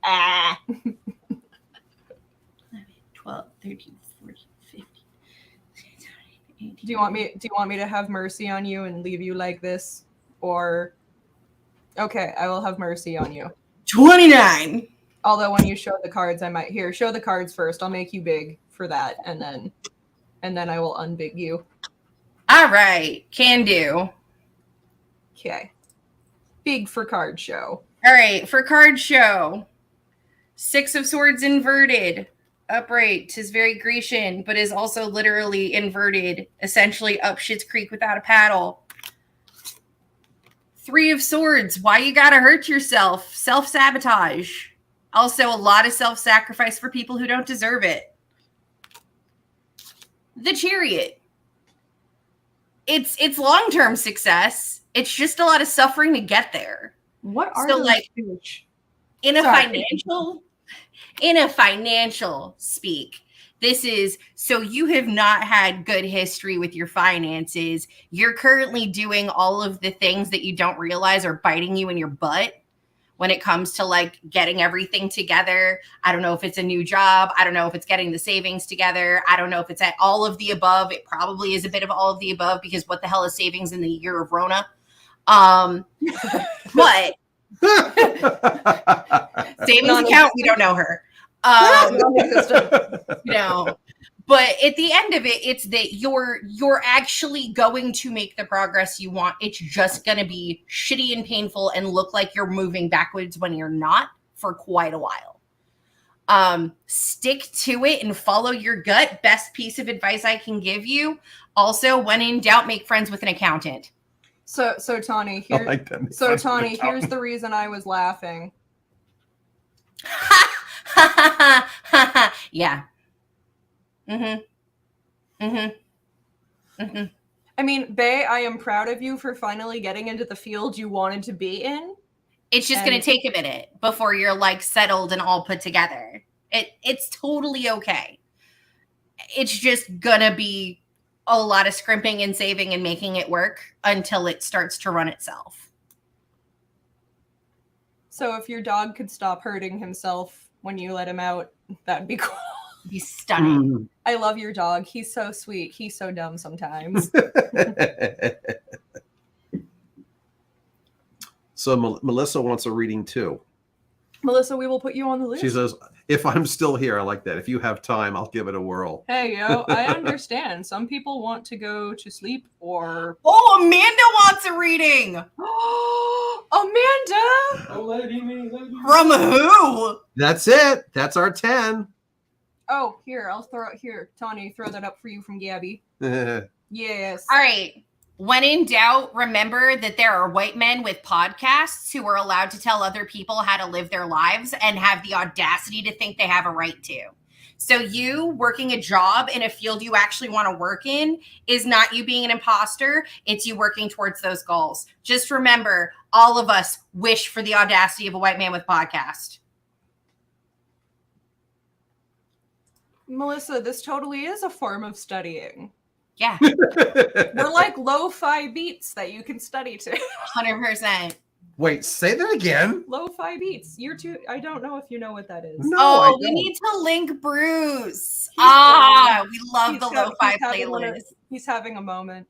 12, 13, 14, 15, 16, 17, 18. Do you want me to have mercy on you and leave you like this? Or okay, I will have mercy on you. 29. Although when you show the cards, I might show the cards first. I'll make you big for that, and then I will unbig you. All right, can do. Okay. Big for card show. All right, for card show. 6 of Swords inverted. Upright. 'Tis very Grecian, but is also literally inverted. Essentially up Schitt's Creek without a paddle. 3 of Swords. Why you gotta hurt yourself? Self-sabotage. Also, a lot of self-sacrifice for people who don't deserve it. The Chariot. It's long-term success. It's just a lot of suffering to get there. What are So, those like, speech? in a Sorry. financial speak, this is so you have not had good history with your finances. You're currently doing all of the things that you don't realize are biting you in your butt when it comes to like getting everything together. I don't know if it's a new job. I don't know if it's getting the savings together. I don't know if it's at all of the above. It probably is a bit of all of the above, because what the hell is savings in the year of Rona? But savings account, we don't know her. But at the end of it, it's that you're actually going to make the progress you want. It's just going to be shitty and painful and look like you're moving backwards when you're not for quite a while. Stick to it and follow your gut. Best piece of advice I can give you. Also, when in doubt, make friends with an accountant. So Tawny, here's the reason I was laughing. Yeah. I mean, Bae, I am proud of you for finally getting into the field you wanted to be in. It's just going to take a minute before you're like settled and all put together. It's totally okay. It's just going to be a lot of scrimping and saving and making it work until it starts to run itself. So if your dog could stop hurting himself when you let him out, that'd be cool. It'd be stunning. I love your dog. He's so sweet. He's so dumb sometimes. So Melissa wants a reading too. Melissa, we will put you on the list. She says, if I'm still here, I like that. If you have time, I'll give it a whirl. Hey, yo, I understand. Some people want to go to sleep or... Oh, Amanda wants a reading! Amanda! Oh, lady me. From who? That's it. That's our 10. Oh, here, I'll throw it here. Tawny, throw that up for you from Gabby. You Yes. All right. When in doubt, remember that there are white men with podcasts who are allowed to tell other people how to live their lives and have the audacity to think they have a right to. So you working a job in a field you actually want to work in is not you being an imposter. It's you working towards those goals. Just remember, all of us wish for the audacity of a white man with podcast. Melissa, this totally is a form of studying. Yeah, We're like lo-fi beats that you can study to. 100%. Wait, say that again. Lo-fi beats. You're too. I don't know if you know what that is. No, I Oh, we don't. need to link Bruce. He's We love He's the hav- lo-fi he's having one of- playlist. He's having a moment.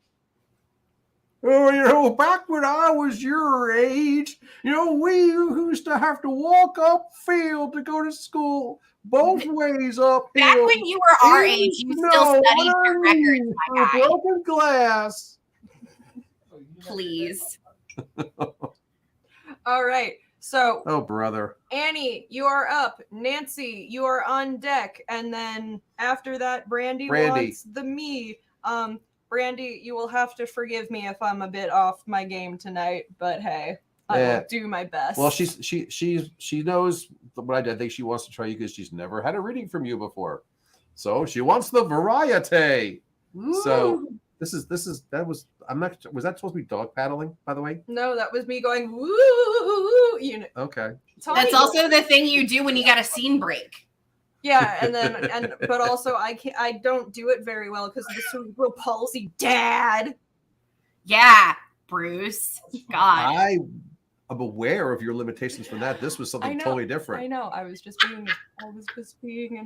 Oh, back when I was your age, we used to have to walk upfield to go to school, both ways uphill. Back when you were our age, you still studied your records, my guy. Broken glass. Please. All right. So Oh, brother. Annie, you are up. Nancy, you are on deck. And then after that, Brandy wants the me. Brandy, you will have to forgive me if I'm a bit off my game tonight, but hey, I will do my best. Well, she knows what I did. I think she wants to try you because she's never had a reading from you before, so she wants the variety. So was that supposed to be dog paddling, by the way? No, that was me going woo. Okay. That's also the thing you do when you got a scene break. Yeah, but also I don't do it very well because of the cerebral palsy, Dad. Yeah, Bruce. God. I am aware of your limitations from that. This was something totally different. I know. I was just being.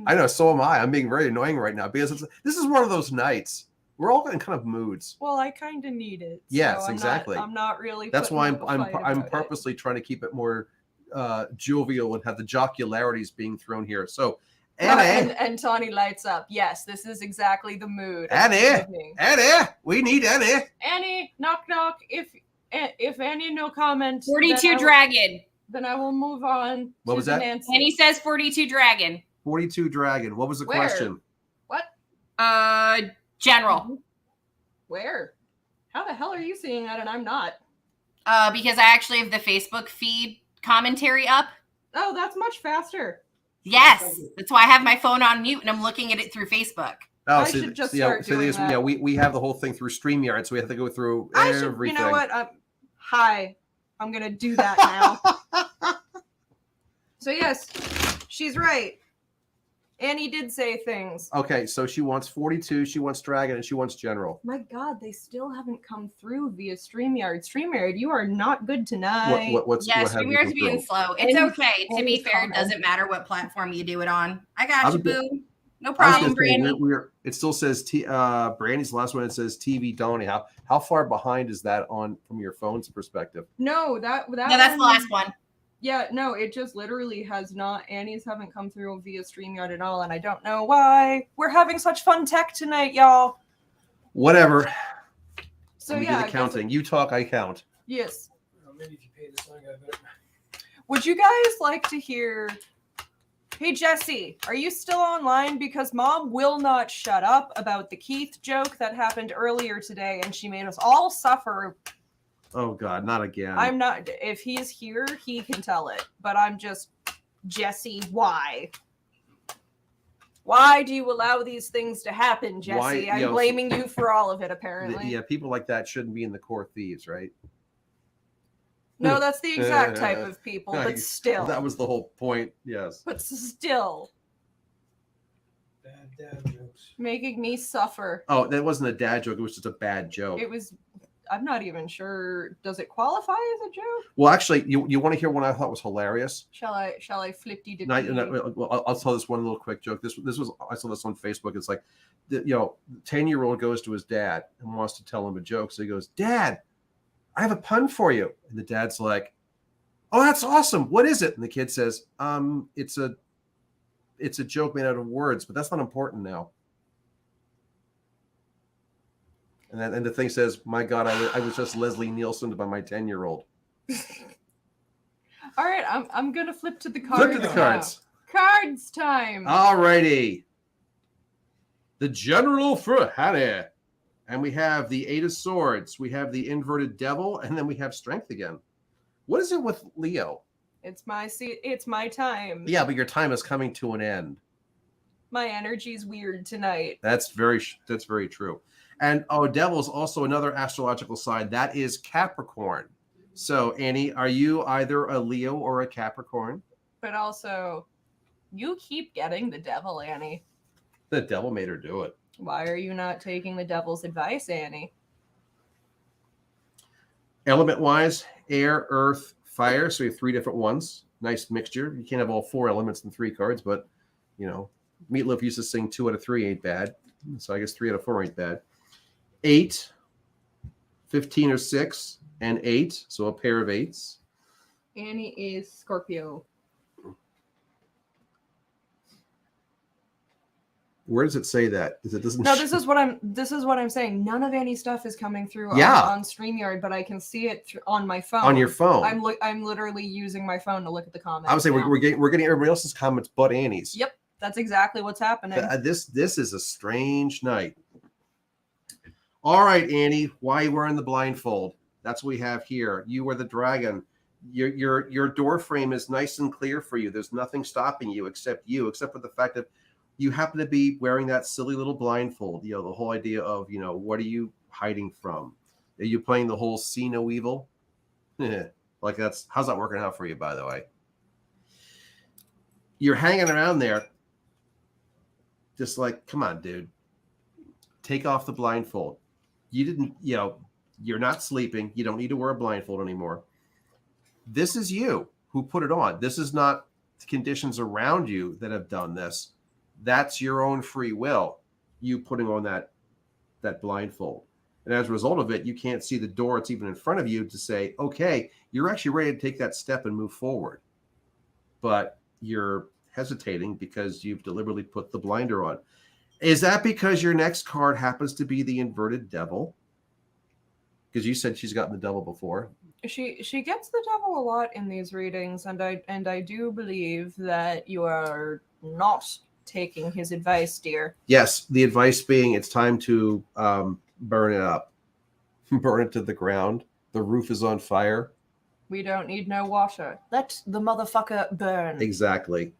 I know. So am I. I'm being very annoying right now because this is one of those nights. We're all in kind of moods. Well, I kind of need it. Yes, so exactly. I'm not really. That's why I'm about purposely trying to keep it more jovial and have the jocularities being thrown here. So. Annie. And Tawny lights up. Yes, this is exactly the mood. Annie, we need Annie. Annie, knock knock. If Annie no comment. 42 dragon. Then I will move on. What was that? Nancy. And he says 42 dragon. 42 dragon. What was the Where? question? What? General. Where? How the hell are you seeing that and I'm not? Because I actually have the Facebook feed commentary up. Oh, that's much faster. Yes, that's why I have my phone on mute and I'm looking at it through Facebook. I should just start doing that. Yeah, we have the whole thing through StreamYard, so we have to go through everything. You know what? Hi, I'm gonna do that now. So yes, she's right. Annie did say things. Okay, so she wants 42, she wants dragon, and she wants general. My God, they still haven't come through via StreamYard. StreamYard, you are not good tonight. What StreamYard's being slow. It's okay. To be fair, it doesn't matter what platform you do it on. I got you, boo. No problem, Brandy. It still says Brandy's the last one. It says TV Donnie. How far behind is that on from your phone's perspective? No, that's the last one. Yeah, no, it just literally has not. Annie's haven't come through via StreamYard at all, and I don't know why. We're having such fun tech tonight, y'all. Whatever. So we yeah, do the counting. You talk, I count. Yes. Maybe if you pay this song, I bet. Would you guys like to hear? Hey Jesse, are you still online? Because Mom will not shut up about the Keith joke that happened earlier today, and she made us all suffer. Oh God, not again. I'm not. If he's here, he can tell it. But I'm just, Jesse. Why? Why do you allow these things to happen, Jesse? I'm blaming you for all of it. Apparently. Yeah, people like that shouldn't be in the core thieves, right? No, that's the exact type of people. But still, that was the whole point. Yes. But still, Bad dad jokes. making me suffer. Oh, that wasn't a dad joke. It was just a bad joke. It was. I'm not even sure. Does it qualify as a joke? Well, actually, you want to hear one I thought was hilarious? Shall I flip de? Well, I'll tell this one little quick joke. This was I saw this on Facebook. It's like, 10-year-old goes to his dad and wants to tell him a joke. So he goes, "Dad, I have a pun for you." And the dad's like, "Oh, that's awesome. What is it?" And the kid says, it's a joke made out of words, but that's not important now." And the thing says, "My God, I was just Leslie Nielsen by my 10-year-old." All right, I'm gonna flip to the cards. Flip to the cards. Cards time. All righty. The general for Hattie. And we have the Eight of Swords. We have the inverted devil, and then we have strength again. What is it with Leo? It's my it's my time. Yeah, but your time is coming to an end. My energy's weird tonight. That's very true. And devil is also another astrological sign. That is Capricorn. So Annie, are you either a Leo or a Capricorn? But also, you keep getting the devil, Annie. The devil made her do it. Why are you not taking the devil's advice, Annie? Element-wise, air, earth, fire. So we have 3 different ones. Nice mixture. You can't have all 4 elements in 3 cards, but, Meatloaf used to sing 2 out of 3 ain't bad. So I guess 3 out of 4 ain't bad. 8, 15 or 6, and 8. So a pair of 8s. Annie is Scorpio. Where does it say that? It doesn't. No, this is what I'm saying. None of Annie's stuff is coming through on StreamYard, but I can see it on my phone. On your phone. I'm literally using my phone to look at the comments. I would say we're getting everybody else's comments but Annie's. Yep, that's exactly what's happening. This is a strange night. All right, Annie, why are you wearing the blindfold? That's what we have here. You are the dragon. Your door frame is nice and clear for you. There's nothing stopping you except for the fact that you happen to be wearing that silly little blindfold. The whole idea of, what are you hiding from? Are you playing the whole see no evil? Like how's that working out for you, by the way? You're hanging around there. Just like, come on, dude. Take off the blindfold. You didn't, you're not sleeping. You don't need to wear a blindfold anymore. This is you who put it on. This is not conditions around you that have done this. That's your own free will, you putting on that blindfold. And as a result of it, you can't see the door that's even in front of you to say, okay, you're actually ready to take that step and move forward. But you're hesitating because you've deliberately put the blinder on. Is that because your next card happens to be the inverted devil? Because you said she's gotten the devil before. She gets the devil a lot in these readings, and I do believe that you are not taking his advice, dear. Yes, the advice being it's time to burn it up. Burn it to the ground. The roof is on fire. We don't need no water. Let the motherfucker burn. Exactly.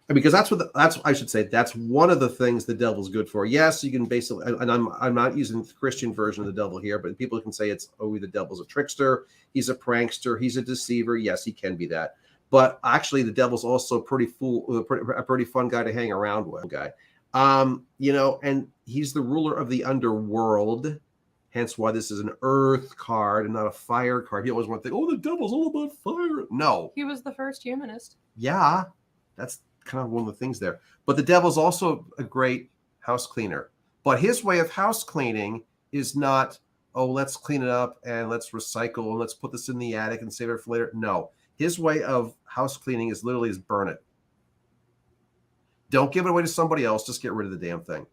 Because that's one of the things the devil's good for. Yes, you can basically, and I'm not using the Christian version of the devil here, but people can say the devil's a trickster, he's a prankster, he's a deceiver. Yes, he can be that. But actually, the devil's also a pretty fun guy to hang around with. And he's the ruler of the underworld. Hence why this is an earth card and not a fire card. He always want to think, the devil's all about fire. No. He was the first humanist. Yeah, that's kind of one of the things there. But the devil's also a great house cleaner. But his way of house cleaning is not, let's clean it up and let's recycle and let's put this in the attic and save it for later. No. His way of house cleaning is literally burn it. Don't give it away to somebody else. Just get rid of the damn thing.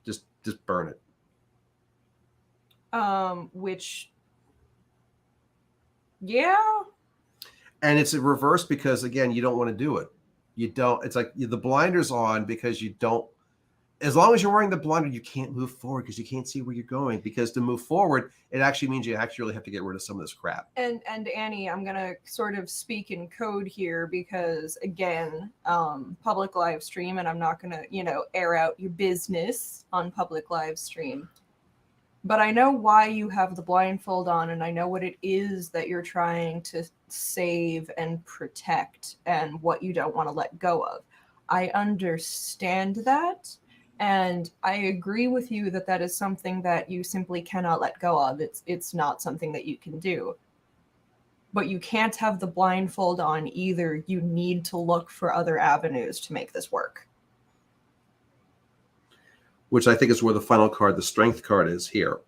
Just burn it. Yeah. And it's a reverse because, again, you don't want to do it. You don't. It's like the blinder's on because you don't. As long as you're wearing the blinder, you can't move forward because you can't see where you're going. Because to move forward, it actually means you actually really have to get rid of some of this crap. And Annie, I'm gonna sort of speak in code here because again, public live stream, and I'm not gonna air out your business on public live stream. But I know why you have the blindfold on, and I know what it is that you're trying to save and protect, and what you don't want to let go of. I understand that. And I agree with you that is something that you simply cannot let go of. It's not something that you can do. But you can't have the blindfold on either. You need to look for other avenues to make this work. Which I think is where the final card, the strength card, is here.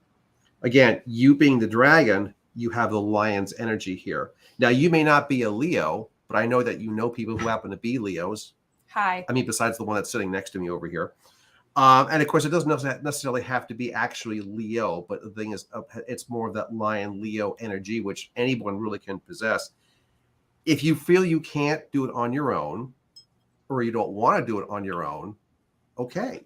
Again, you being the dragon, you have the lion's energy here. Now, you may not be a Leo, but I know that you know people who happen to be Leos. Hi. I mean, besides the one that's sitting next to me over here. And of course, it doesn't necessarily have to be actually Leo, but the thing is, it's more of that lion Leo energy, which anyone really can possess. If you feel you can't do it on your own, or you don't want to do it on your own, okay.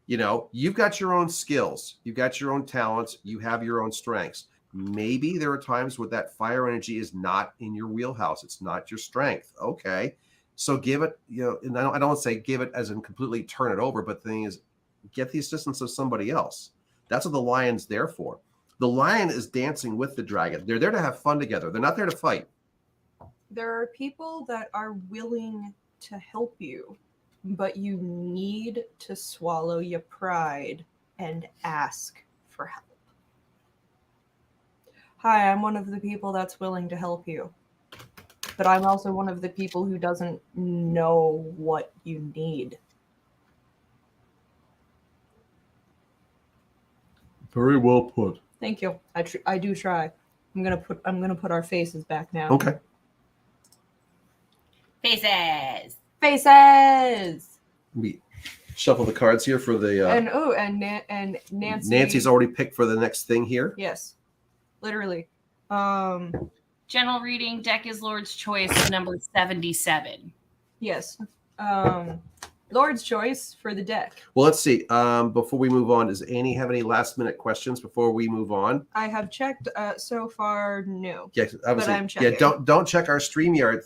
You know, you've got your own skills, you've got your own talents, you have your own strengths. Maybe there are times where that fire energy is not in your wheelhouse. It's not your strength. Okay. So give it, you know, and I don't want to say give it as in completely turn it over, but the thing is, get the assistance of somebody else. That's what the lion's there for. The lion is dancing with the dragon. They're there to have fun together. They're not there to fight. There are people that are willing to help you, but you need to swallow your pride and ask for help. Hi, I'm one of the people that's willing to help you, but I'm also one of the people who doesn't know what you need. Very well put. Thank you. I do try. I'm gonna put our faces back now. Okay. Faces. Faces. We shuffle the cards here for the. And Nancy. Nancy's already picked for the next thing here. Yes, literally. General reading, deck is Lord's Choice, number 77. Yes. Lord's choice for the deck. Well, let's see. Before we move on, does Annie have any last minute questions before we move on? I have checked so far. No. Yes, obviously. I'm checking. Yeah, don't check our StreamYard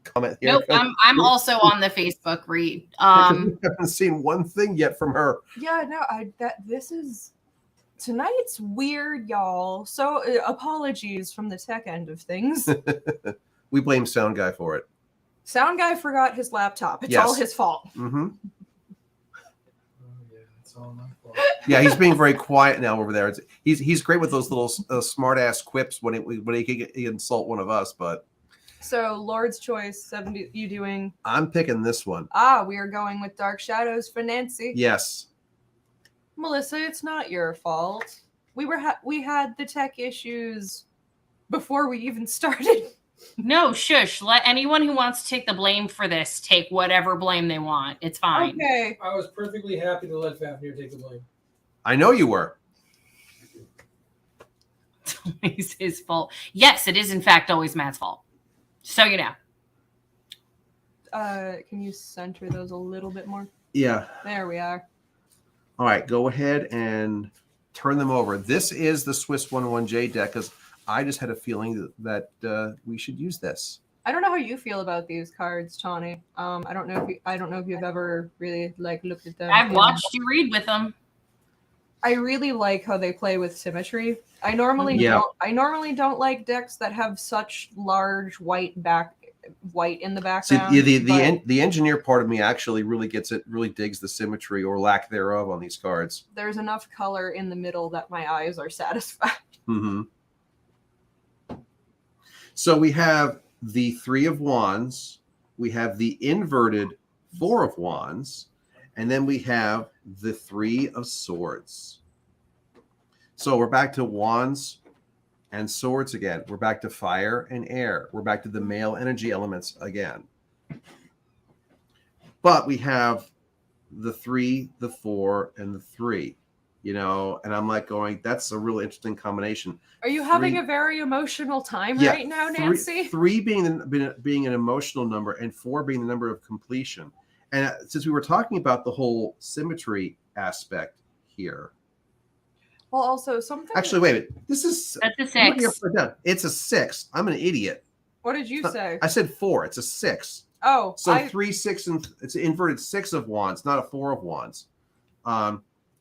comment here. Nope, I'm also on the Facebook read. We haven't seen one thing yet from her. Yeah. No. This is tonight's weird, y'all. So apologies from the tech end of things. We blame Sound Guy for it. Sound guy forgot his laptop. It's Yes. all his fault. Mm-hmm. Oh, yeah, it's all my fault. Yeah, he's being very quiet now over there. He's great with those little smart ass quips when he can insult one of us. But So Lord's choice 70. You doing? I'm picking this one. We are going with Dark Shadows for Nancy. Yes. Melissa, it's not your fault. We had the tech issues before we even started. No, shush. Let anyone who wants to take the blame for this take whatever blame they want. It's fine. Okay. I was perfectly happy to let Fafnir take the blame. I know you were. It's always his fault. Yes, it is in fact always Matt's fault. So you know. Can you center those a little bit more? Yeah. There we are. All right, go ahead and turn them over. This is the Swiss 11J deck because I just had a feeling that we should use this. I don't know how you feel about these cards, Tawny. I don't know if you've ever really looked at them. I've watched you read with them. I really like how they play with symmetry. I normally don't like decks that have such large white in the See, background. the engineer part of me actually really digs the symmetry or lack thereof on these cards. There's enough color in the middle that my eyes are satisfied. Mm-hmm. So we have the 3 of Wands, we have the inverted 4 of Wands, and then we have the 3 of Swords. So we're back to Wands and Swords again. We're back to fire and air. We're back to the male energy elements again. But we have the 3, the 4, and the 3. You know, and I'm like going, that's a really interesting combination. Are you having a very emotional time right now, Nancy? 3 being an emotional number and 4 being the number of completion. And since we were talking about the whole symmetry aspect here. Well, also something. Actually, wait. That's a 6. It's a 6. I'm an idiot. What did you say? I said 4. It's a 6. Oh. So 3, 6, and it's an inverted 6 of Wands, not a 4 of Wands.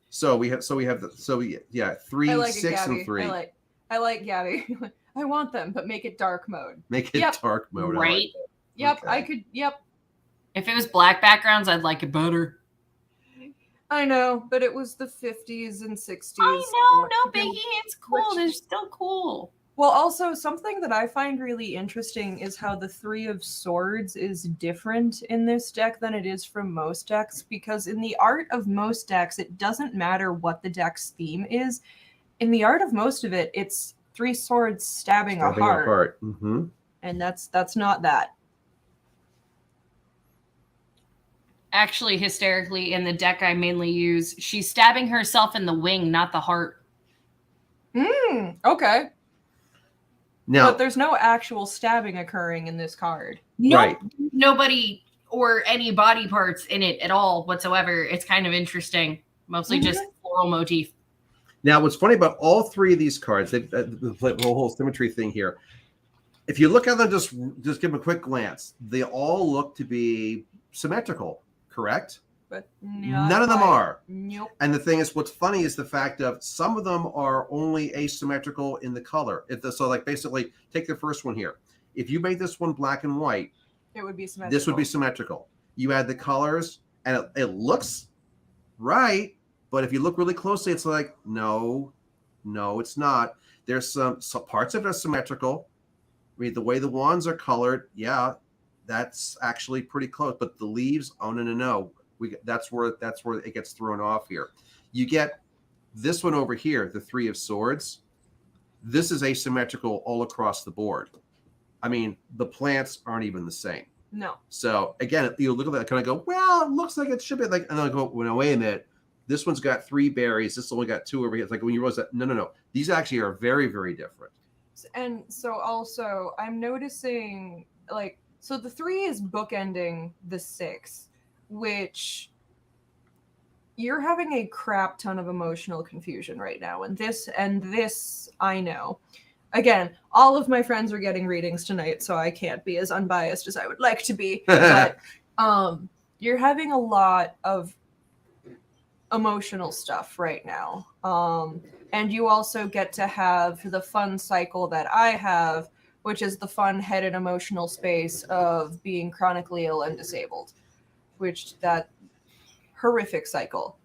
So we have 3, like 6, and 3. I like Gabby. I want them, but make it dark mode. Make it dark mode. Right. Yep, Okay. I could. Yep. If it was black backgrounds, I'd like it better. I know, but it was the 50s and 60s. I know, no biggie. It's cool. They're still cool. Well, also, something that I find really interesting is how the 3 of Swords is different in this deck than it is from most decks, because in the art of most decks, it doesn't matter what the deck's theme is. In the art of most of it, it's 3 swords stabbing a heart. Mm-hmm. And that's not that. Actually, hysterically, in the deck I mainly use, she's stabbing herself in the wing, not the heart. Okay. Now, But there's no actual stabbing occurring in this card. No, Right. Nobody or any body parts in it at all whatsoever. It's kind of interesting. Mostly just floral motif. Now, what's funny about all three of these cards, the whole symmetry thing here, if you look at them, just give them a quick glance, they all look to be symmetrical, correct? But None of them are. Nope. And the thing is, what's funny is the fact of some of them are only asymmetrical in the color. So, like, basically, take the first one here. If you made this one black and white, It would be symmetrical. this would be symmetrical. You add the colors, and it looks right, but if you look really closely, it's like, no, it's not. There's some parts of it are symmetrical. I mean, the way the wands are colored, yeah, that's actually pretty close. But the leaves, oh no. That's where it gets thrown off here. You get this one over here, the Three of Swords. This is asymmetrical all across the board. I mean, the plants aren't even the same. No. So again, you look at that, kind of go, well, it looks like it should be like, and I go, well, no, wait a minute. This one's got 3 berries. This only got 2 over here. It's like when you realize that, no. These actually are very, very different. And so also, I'm noticing, like, so the 3 is bookending the 6, which you're having a crap ton of emotional confusion right now. And this I know. Again, all of my friends are getting readings tonight, so I can't be as unbiased as I would like to be. But you're having a lot of emotional stuff right now. And you also get to have the fun cycle that I have, which is the fun-headed emotional space of being chronically ill and disabled, which that horrific cycle.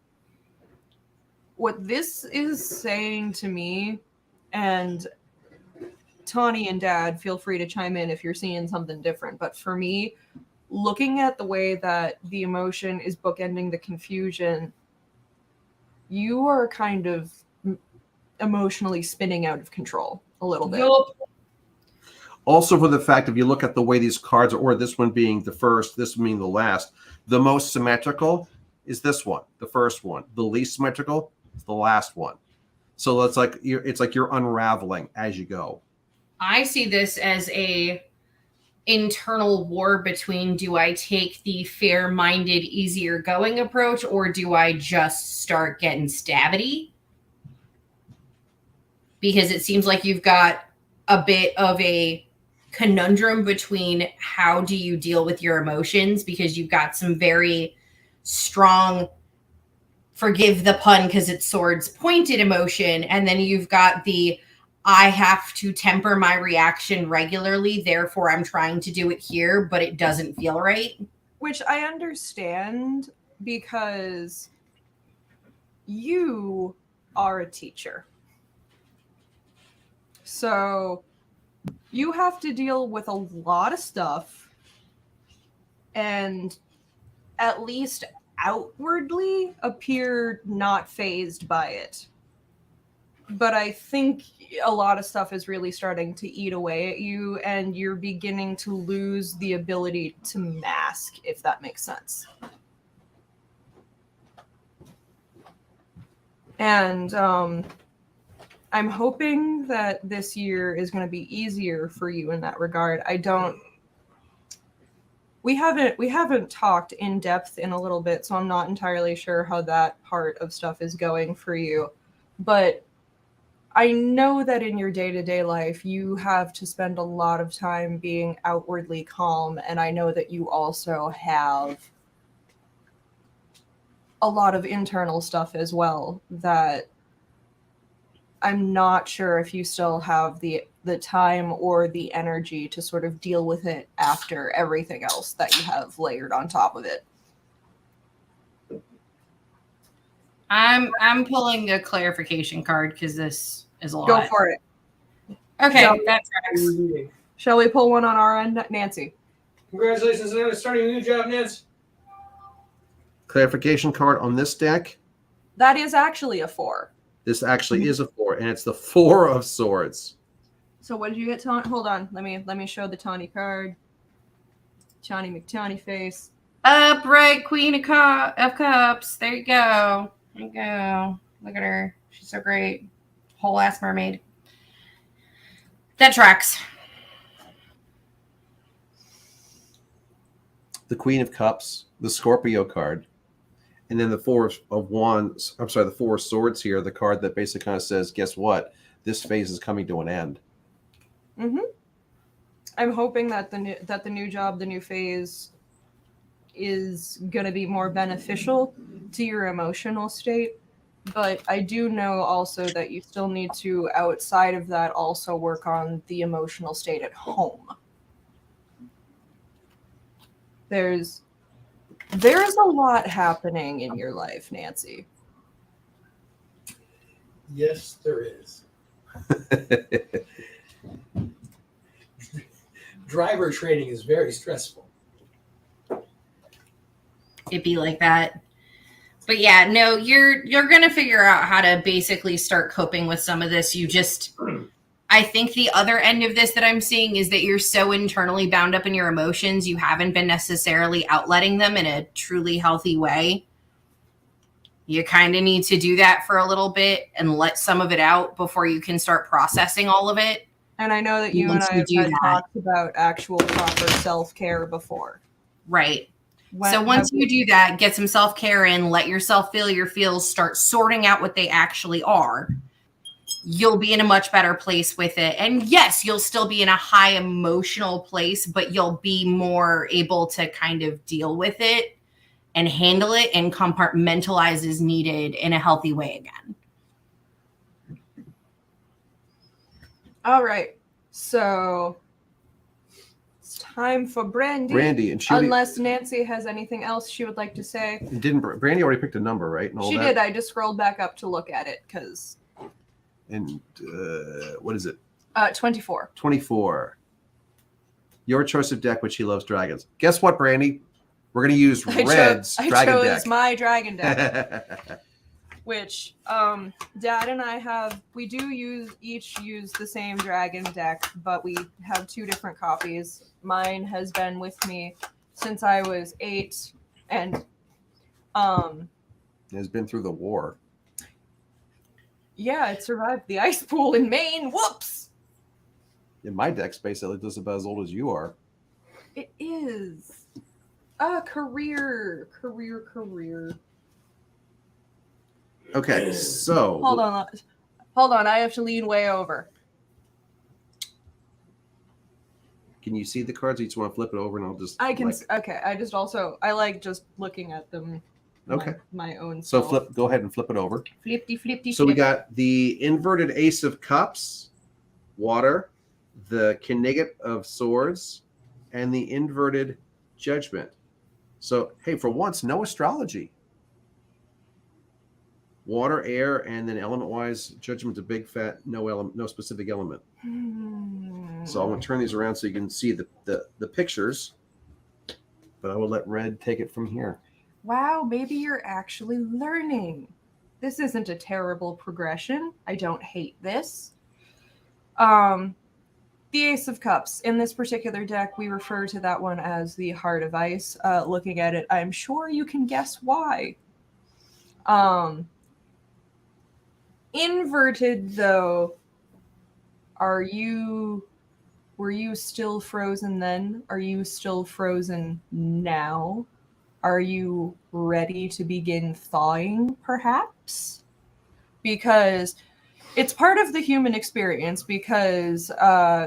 What this is saying to me, and Tawny and Dad, feel free to chime in if you're seeing something different, but for me, looking at the way that the emotion is bookending the confusion, you are kind of emotionally spinning out of control a little bit. Yup. Also, for the fact, if you look at the way these cards are, or this one being the first, this one being the last, the most symmetrical is this one, the first one. The least symmetrical is the last one. So it's like you're unraveling as you go. I see this as a internal war between, do I take the fair-minded, easier going approach, or do I just start getting stabby? Because it seems like you've got a bit of a conundrum between how do you deal with your emotions, because you've got some very strong, forgive the pun because it's swords, pointed emotion, and then you've got the I have to temper my reaction regularly, therefore I'm trying to do it here, but it doesn't feel right. Which I understand, because you are a teacher. So you have to deal with a lot of stuff, and at least outwardly appear not fazed by it. But I think a lot of stuff is really starting to eat away at you, and you're beginning to lose the ability to mask, if that makes sense. And I'm hoping that this year is going to be easier for you in that regard. We haven't talked in depth in a little bit, so I'm not entirely sure how that part of stuff is going for you. But I know that in your day-to-day life, you have to spend a lot of time being outwardly calm, and I know that you also have a lot of internal stuff as well that I'm not sure if you still have the time or the energy to sort of deal with it after everything else that you have layered on top of it. I'm pulling a clarification card because this is a lot. Go for it. Okay, Shall that tracks. Reading. Shall we pull one on our end, Nancy? Congratulations on starting a new job, Nance. Clarification card on this deck. That is actually a 4. This actually is a 4, and it's the 4 of Swords. So what did you get, Tawny? Hold on. Let me show the Tawny card. Tawny McTawny face. Upright Queen of Cups. There you go. There you go. Look at her. She's so great. Whole ass mermaid. That tracks. The Queen of Cups, the Scorpio card, And then the Four of Wands, I'm sorry, the Four of Swords here, the card that basically kind of says, guess what? This phase is coming to an end. Mm-hmm. I'm hoping that the new job, the new phase, is going to be more beneficial to your emotional state. But I do know also that you still need to, outside of that, also work on the emotional state at home. There's a lot happening in your life, Nancy. Yes, there is. Driver training is very stressful. It'd be like that. But yeah, no, you're gonna figure out how to basically start coping with some of this. I think the other end of this that I'm seeing is that you're so internally bound up in your emotions, you haven't been necessarily outletting them in a truly healthy way. You kind of need to do that for a little bit and let some of it out before you can start processing all of it. And I know that you and I have had talked about actual proper self-care before. Right. So once you do that, get some self-care in, let yourself feel your feels, start sorting out what they actually are. You'll be in a much better place with it. And yes, you'll still be in a high emotional place, but you'll be more able to kind of deal with it and handle it and compartmentalize as needed in a healthy way again. All right. So it's time for Brandy. Brandy, and unless Nancy has anything else she would like to say. Brandy already picked a number, right? She did. I just scrolled back up to look at it because. And what is it? 24. 24. Your choice of deck, which he loves dragons. Guess what, Brandy? We're going to use Red's dragon deck. I chose my dragon deck. Which Dad and I we each use the same dragon deck, but we have two different copies. Mine has been with me since I was 8, and it has been through the war. Yeah, it survived the ice pool in Maine. Whoops! In my deck's basically just about as old as you are. It is. Career. Okay, so hold on. I have to lean way over. Can you see the cards? You just want to flip it over, and I'll just. I can. Okay. I like just looking at them. Okay. My own. So go ahead and flip it over. Flippy. So we got the inverted Ace of Cups, water, the Knigget of Swords, and the inverted Judgment. So hey, for once, no astrology. Water, air, and then element-wise, Judgment's a big fat no specific element. So I'm going to turn these around so you can see the pictures. But I will let Red take it from here. Wow, maybe you're actually learning. This isn't a terrible progression. I don't hate this. The Ace of Cups. In this particular deck, we refer to that one as the Heart of Ice. Looking at it, I'm sure you can guess why. Inverted, though, were you still frozen then? Are you still frozen now? Are you ready to begin thawing, perhaps? Because it's part of the human experience, because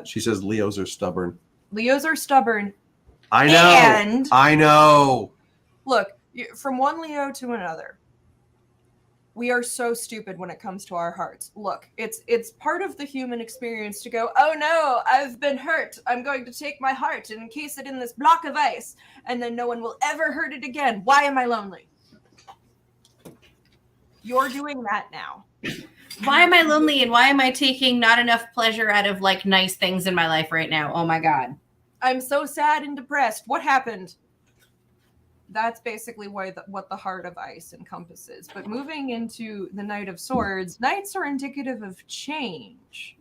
she says Leos are stubborn. Leos are stubborn. I know. And I know. Look, from one Leo to another, we are so stupid when it comes to our hearts. Look, it's part of the human experience to go, oh no, I've been hurt. I'm going to take my heart and encase it in this block of ice, and then no one will ever hurt it again. Why am I lonely? You're doing that now. Why am I lonely, and why am I taking not enough pleasure out of like nice things in my life right now? Oh my God. I'm so sad and depressed. What happened? That's basically what the Heart of Ice encompasses. But moving into the Knight of Swords, knights are indicative of change.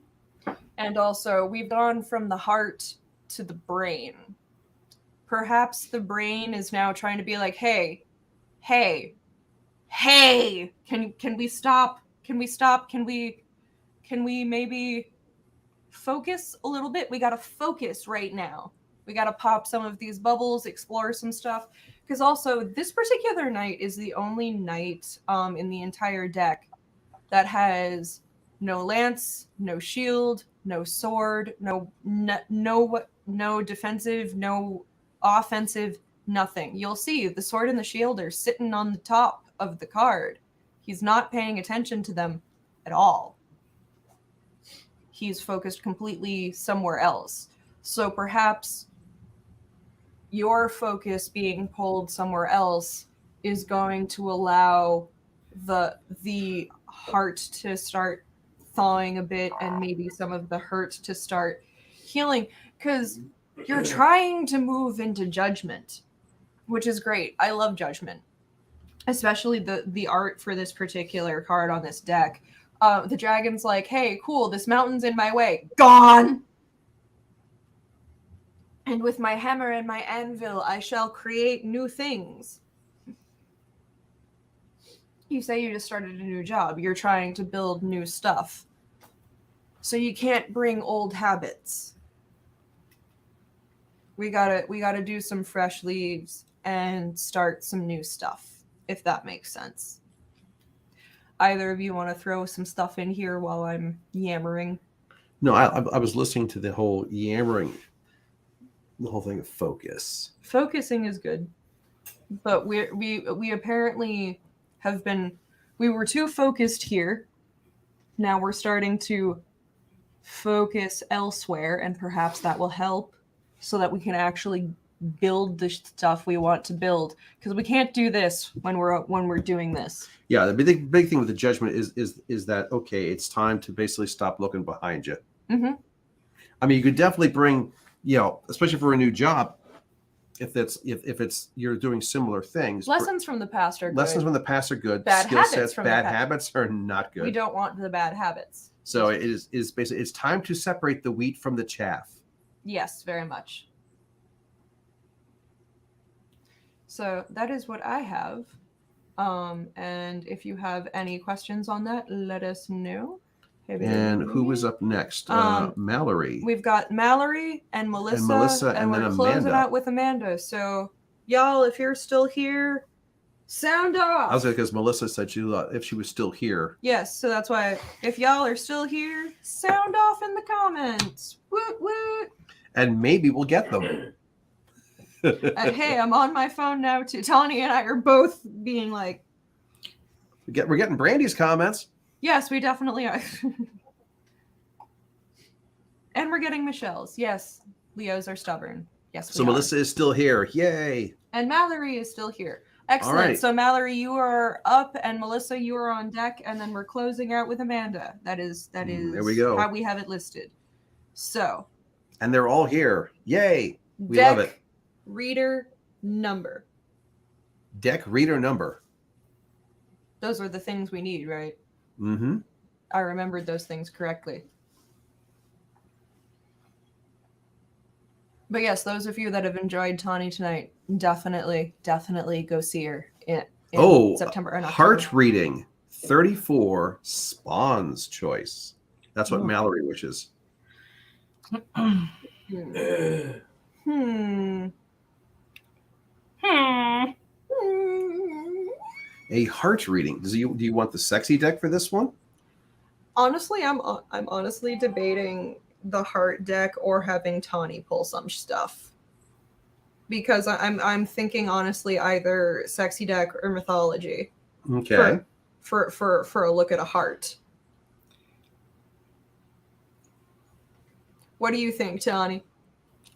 And also, we've gone from the heart to the brain. Perhaps the brain is now trying to be like, hey, can we stop? Can we maybe focus a little bit? We got to focus right now. We got to pop some of these bubbles, explore some stuff. Because also, this particular knight is the only knight in the entire deck that has no lance, no shield, no sword, no defensive, no offensive, nothing. You'll see the sword and the shield are sitting on the top of the card. He's not paying attention to them at all. He's focused completely somewhere else. So perhaps your focus being pulled somewhere else is going to allow the heart to start thawing a bit and maybe some of the hurt to start healing, because you're trying to move into judgment, which is great. I love judgment, especially the art for this particular card on this deck. The dragon's like, hey, cool, this mountain's in my way. Gone! And with my hammer and my anvil, I shall create new things. You say you just started a new job. You're trying to build new stuff. So you can't bring old habits. We gotta do some fresh leaves and start some new stuff, if that makes sense. Either of you want to throw some stuff in here while I'm yammering? No, I was listening to the whole yammering, the whole thing of focus. Focusing is good, but we apparently have been. We were too focused here. Now we're starting to focus elsewhere, and perhaps that will help, so that we can actually build the stuff we want to build. Because we can't do this when we're doing this. Yeah, the big thing with the judgment is that, okay, it's time to basically stop looking behind you. Mm-hmm. I mean, you could definitely bring, especially for a new job, if it's you're doing similar things. Lessons from the past are good. Lessons from the past are good. Bad Skill habits sets, from the bad past. habits are not good. We don't want the bad habits. So it is basically, it's time to separate the wheat from the chaff. Yes, very much. So that is what I have. And if you have any questions on that, let us know. And who was up next? Mallory. We've got Mallory and Melissa, and we're then closing Amanda. out with Amanda. So, y'all, if you're still here, sound off. I was because Melissa said if she was still here. Yes, so that's why if y'all are still here, sound off in the comments. Woot woot. And maybe we'll get them. Hey, I'm on my phone now too. Tawny and I are both being like, We're getting Brandy's comments. yes, we definitely are. And we're getting Michelle's. Yes, Leos are stubborn. Yes, we So are. Melissa is still here. Yay. And Mallory is still here. Excellent. All right. So Mallory, you are up, and Melissa, you are on deck, and then we're closing out with Amanda. That is there we go. how we have it listed. So And they're all here. Yay. We deck love it. reader number. Deck reader number. Those are the things we need, right? Mm-hmm. I remembered those things correctly. But yes, those of you that have enjoyed Tawny tonight, definitely go see her in September and October. Heart reading 34 Spawn's choice. That's what Oh. Mallory wishes. Hmm. A heart reading. Do you want the sexy deck for this one? Honestly, I'm honestly debating the heart deck or having Tawny pull some stuff, because I'm thinking honestly either sexy deck or mythology. Okay. For a look at a heart. What do you think, Tawny?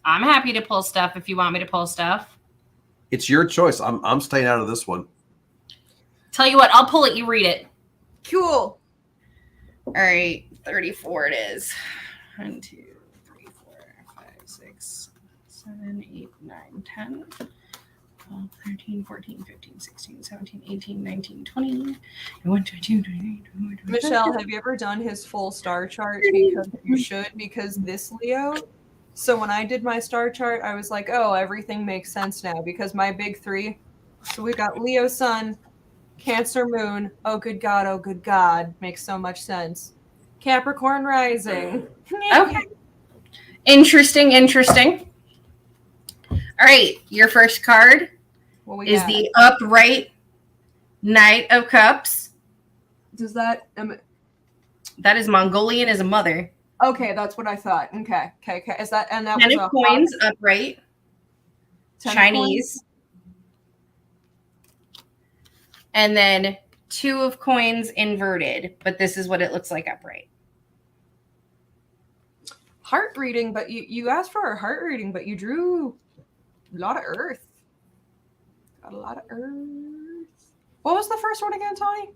I'm happy to pull stuff if you want me to pull stuff. It's your choice. I'm staying out of this one. Tell you what, I'll pull it, you read it. Cool. All right, 34 it is. 1, 2, 3, 4, 5, 6, 7, 8, 9, 10, 12, 13, 14, 15, 16, 17, 18, 19, 20, 21, 22, 23, 24, 25. Michelle, have you ever done his full star chart? Because you should, because this Leo. So when I did my star chart, I was like, oh, everything makes sense now, because my big three. So we got Leo Sun, Cancer Moon. Oh, good God. Makes so much sense. Capricorn Rising. Okay. Interesting. All right, your first card What we is got? the upright Knight of Cups. Does that That is Mongolian as a mother. okay, that's what I thought. Okay. Is that and that 10 was of a coins upright. 10 of Chinese. And then 2 of coins inverted, but this is what it looks like upright. heart reading, but you asked for a heart reading, but you drew a lot of earth. Got a lot of earth. What was the first one again, Tawny?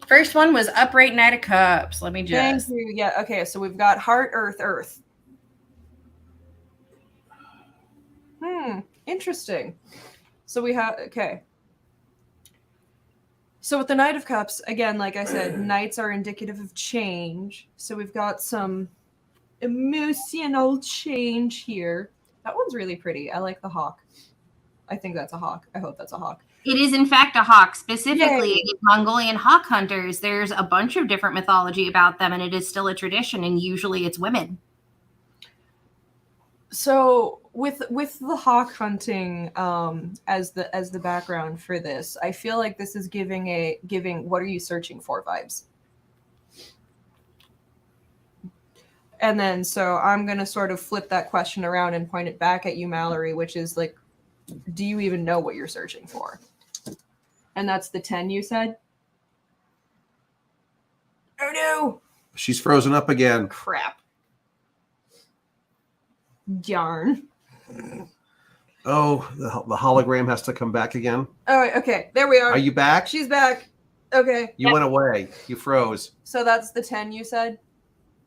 First one was upright Knight of Cups. Let me Thank just. you. Yeah, okay, so we've got heart, earth. Interesting. So we have, okay. So with the Knight of Cups, again, like I said, knights are indicative of change. So we've got some emotional change here. That one's really pretty. I like the hawk. I think that's a hawk. I hope that's a hawk. It is, in fact, a hawk. Specifically, Yay. Mongolian hawk hunters. There's a bunch of different mythology about them, and it is still a tradition, and usually it's women. So with the hawk hunting as the background for this, I feel like this is giving what are you searching for vibes. And then so I'm gonna sort of flip that question around and point it back at you, Mallory, which is like, do you even know what you're searching for? And that's the 10 you said? Oh no! She's frozen up again. Crap. Darn. Oh, the hologram has to come back again. All right, okay, there we are. Are you back? She's back. Okay. You went away. You froze. So that's the 10 you said?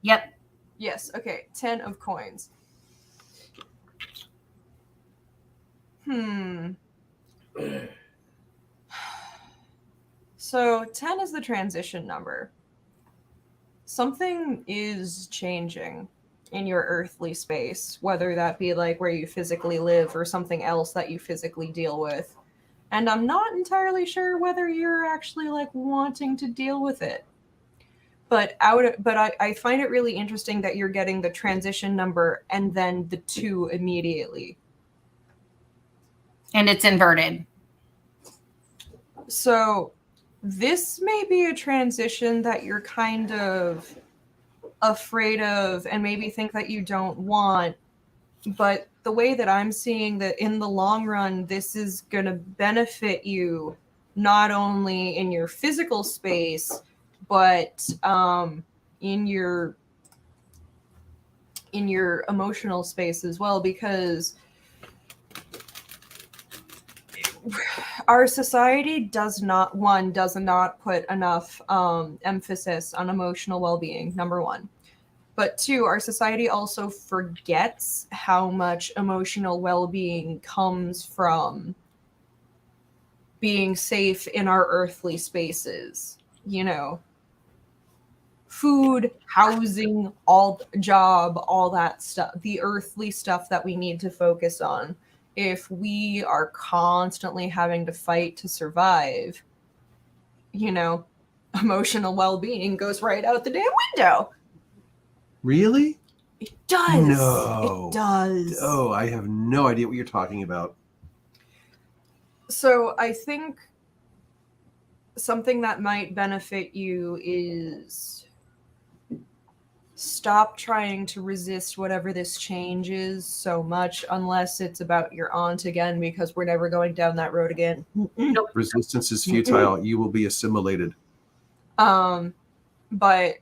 Yep. Yes, okay. 10 of coins. So 10 is the transition number. Something is changing in your earthly space, whether that be like where you physically live or something else that you physically deal with. And I'm not entirely sure whether you're actually like wanting to deal with it. But I find it really interesting that you're getting the transition number and then the 2 immediately. And it's inverted. So this may be a transition that you're kind of afraid of and maybe think that you don't want. But the way that I'm seeing that in the long run, this is going to benefit you not only in your physical space, but in your emotional space as well, because our society does not put enough emphasis on emotional well-being, number 1. But 2, our society also forgets how much emotional well-being comes from being safe in our earthly spaces. You know, food, housing, job, all that stuff, the earthly stuff that we need to focus on. If we are constantly having to fight to survive, you know, emotional well-being goes right out the damn window. Really? It does. No. It does. Oh, I have no idea what you're talking about. So I think something that might benefit you is stop trying to resist whatever this change is so much, unless it's about your aunt again, because we're never going down that road again. Nope. Resistance is futile. You will be assimilated. But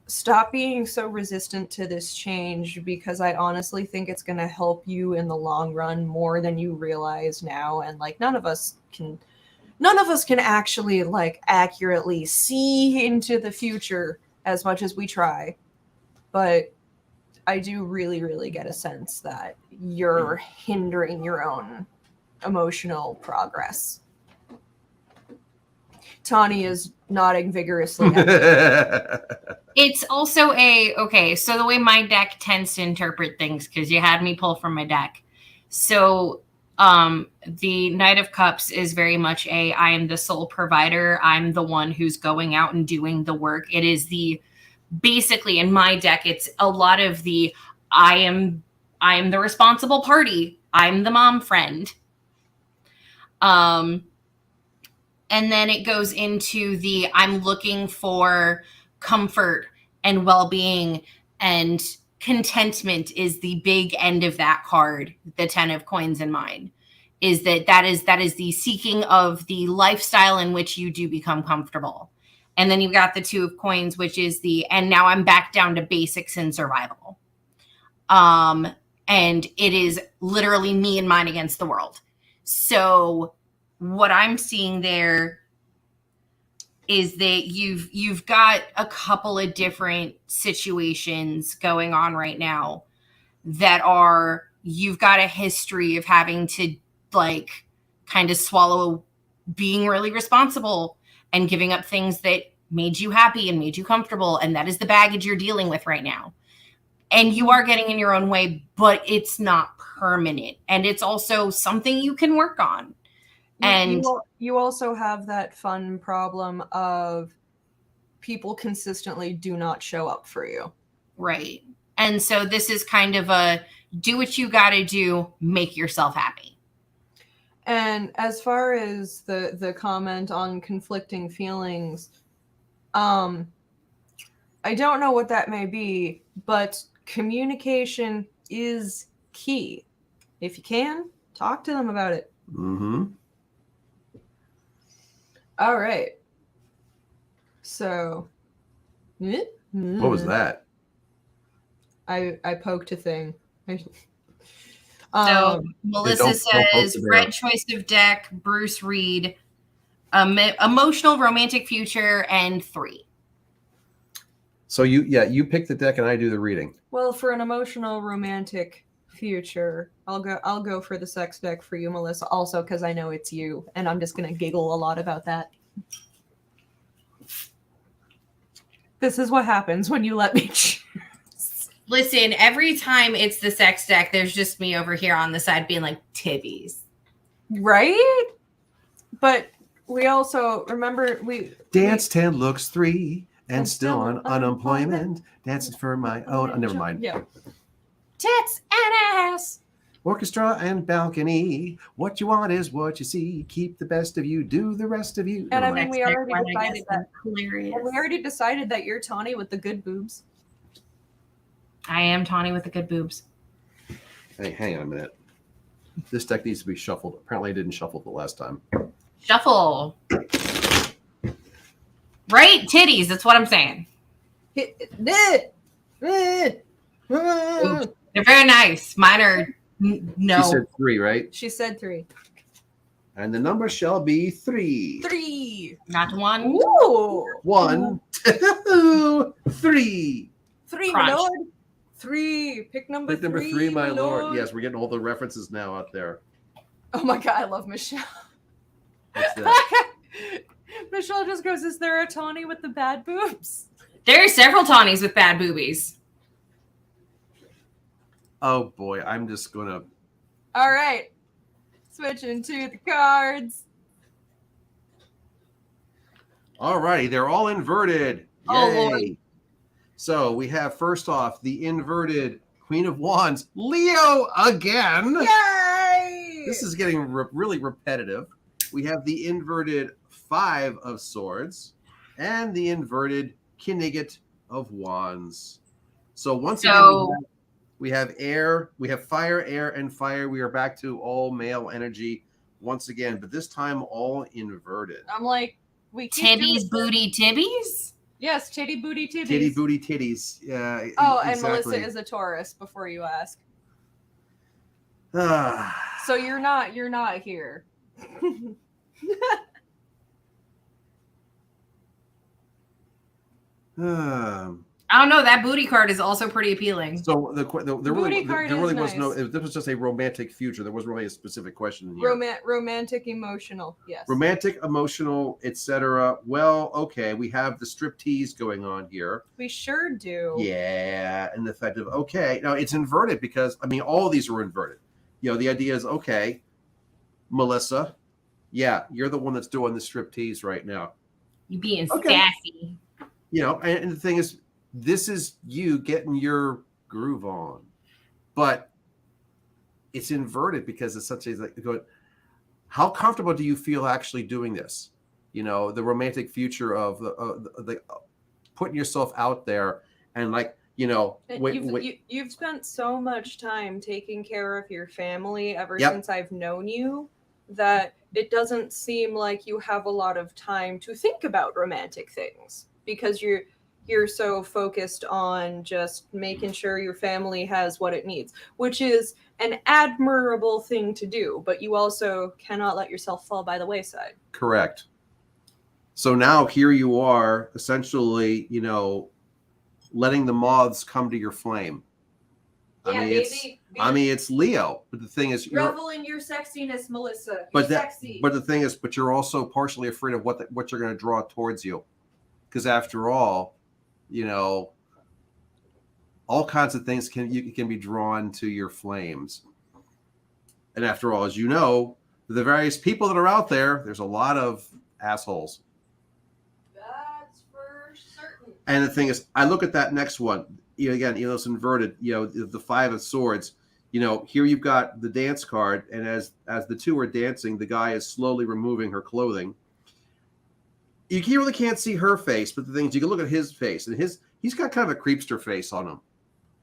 stop being so resistant to this change, because I honestly think it's going to help you in the long run more than you realize now. And like none of us can actually like accurately see into the future as much as we try. But I do really, really get a sense that you're hindering your own emotional progress. Tawny is nodding vigorously. It's also okay, so the way my deck tends to interpret things, because you had me pull from my deck. So the Knight of Cups is very much I am the sole provider. I'm the one who's going out and doing the work. It is basically in my deck, it's a lot of I am the responsible party. I'm the mom friend. And then it goes into the I'm looking for comfort and well-being, and contentment is the big end of that card, the 10 of coins in mine. That is the seeking of the lifestyle in which you do become comfortable. And then you've got the 2 of coins, which is and now I'm back down to basics and survival. And it is literally me and mine against the world. So what I'm seeing there is that you've got a couple of different situations going on right now that you've got a history of having to like kind of swallow being really responsible and giving up things that made you happy and made you comfortable. And that is the baggage you're dealing with right now. And you are getting in your own way, but it's not permanent. And it's also something you can work on. And you also have that fun problem of people consistently do not show up for you. Right. And so this is kind of a do what you got to do, make yourself happy. And as far as the comment on conflicting feelings, I don't know what that may be, but communication is key. If you can, talk to them about it. Mm-hmm. All right. So, What was that? I poked a thing. So Melissa don't poke says the bear. red choice of deck, Bruce Reed, emotional romantic future, and 3. So you pick the deck and I do the reading. Well, for an emotional romantic future, I'll go for the sex deck for you, Melissa, also because I know it's you, and I'm just gonna giggle a lot about that. This is what happens when you let me choose. Listen, every time it's the sex deck, there's just me over here on the side being like, tibbies. Right? But we also, remember, Dance 10 looks 3 and still on unemployment. Dancing for my own. Oh, never mind. Yeah. Tits and ass. Orchestra and balcony. What you want is what you see. Keep the best of you. Do the rest of you. And I Never mean, mind. we already One, I decided guess, that. hilarious. And we already decided that you're Tawny with the good boobs. I am Tawny with the good boobs. Hey, hang on a minute. This deck needs to be shuffled. Apparently, I didn't shuffle it the last time. Shuffle. Right? Titties. That's what I'm saying. Ooh, they're very nice. Mine are no. She said 3, right? She said 3. And the number shall be 3. 3. Not 1. Ooh. 1, 2, 3. 3, Crunch. my lord. 3. Pick number 3. Pick number 3, my lord. Yes, we're getting all the references now out there. Oh my god, I love Michelle. What's that? Michelle just goes, is there a Tawny with the bad boobs? There are several Tawnies with bad boobies. Oh boy, I'm just gonna. All right. Switching to the cards. All righty, they're all inverted. Yay. Oh, Lord. So we have first off the inverted Queen of Wands, Leo again. Yay! This is getting really repetitive. We have the inverted 5 of Swords and the inverted Knigget of Wands. So once again, we have air, we have fire, air, and fire. We are back to all male energy once again, but this time all inverted. I'm like, we keep Titties, doing booty, tibbies? Yes, titty booty titties. Titty booty titties. Yeah. Oh, and exactly. Melissa is a Taurus. Before you ask, Ah. so you're not here. I don't know. That booty card is also pretty appealing. So there Booty card really is was no. nice. This was just a romantic future. There wasn't really a specific question in here. Romantic, emotional. Yes. Romantic, emotional, etc. Well, okay, we have the striptease going on here. We sure do. Yeah, and the fact of okay, now it's inverted because I mean all of these are inverted. You know, the idea is okay, Melissa, yeah, you're the one that's doing the striptease right now. You being Okay. sassy. You know, and the thing is, this is you getting your groove on, but it's inverted because it's such a like going. how comfortable do you feel actually doing this? You know, the romantic future of the putting yourself out there and like, you know, You've spent so much time taking care of your family ever Yep. since I've known you that it doesn't seem like you have a lot of time to think about romantic things because you're so focused on just making sure your family has what it needs, which is an admirable thing to do, but you also cannot let yourself fall by the wayside. Correct. So now here you are essentially, you know, letting the moths come to your flame. Yeah, I mean, it's Leo, but the thing is, revel in your sexiness, Melissa. but the thing is, but you're also partially afraid of what you're going to draw towards you, because after all, you know, all kinds of things can be drawn to your flames. And after all, as you know, the various people that are out there, there's a lot of assholes. That's for certain. And the thing is, I look at that next one. You know, again, you know, it's inverted. You know, the Five of Swords. You know, here you've got the dance card, and as the two are dancing, the guy is slowly removing her clothing. You really can't see her face, but the thing is, you can look at his face, and he's got kind of a creepster face on him,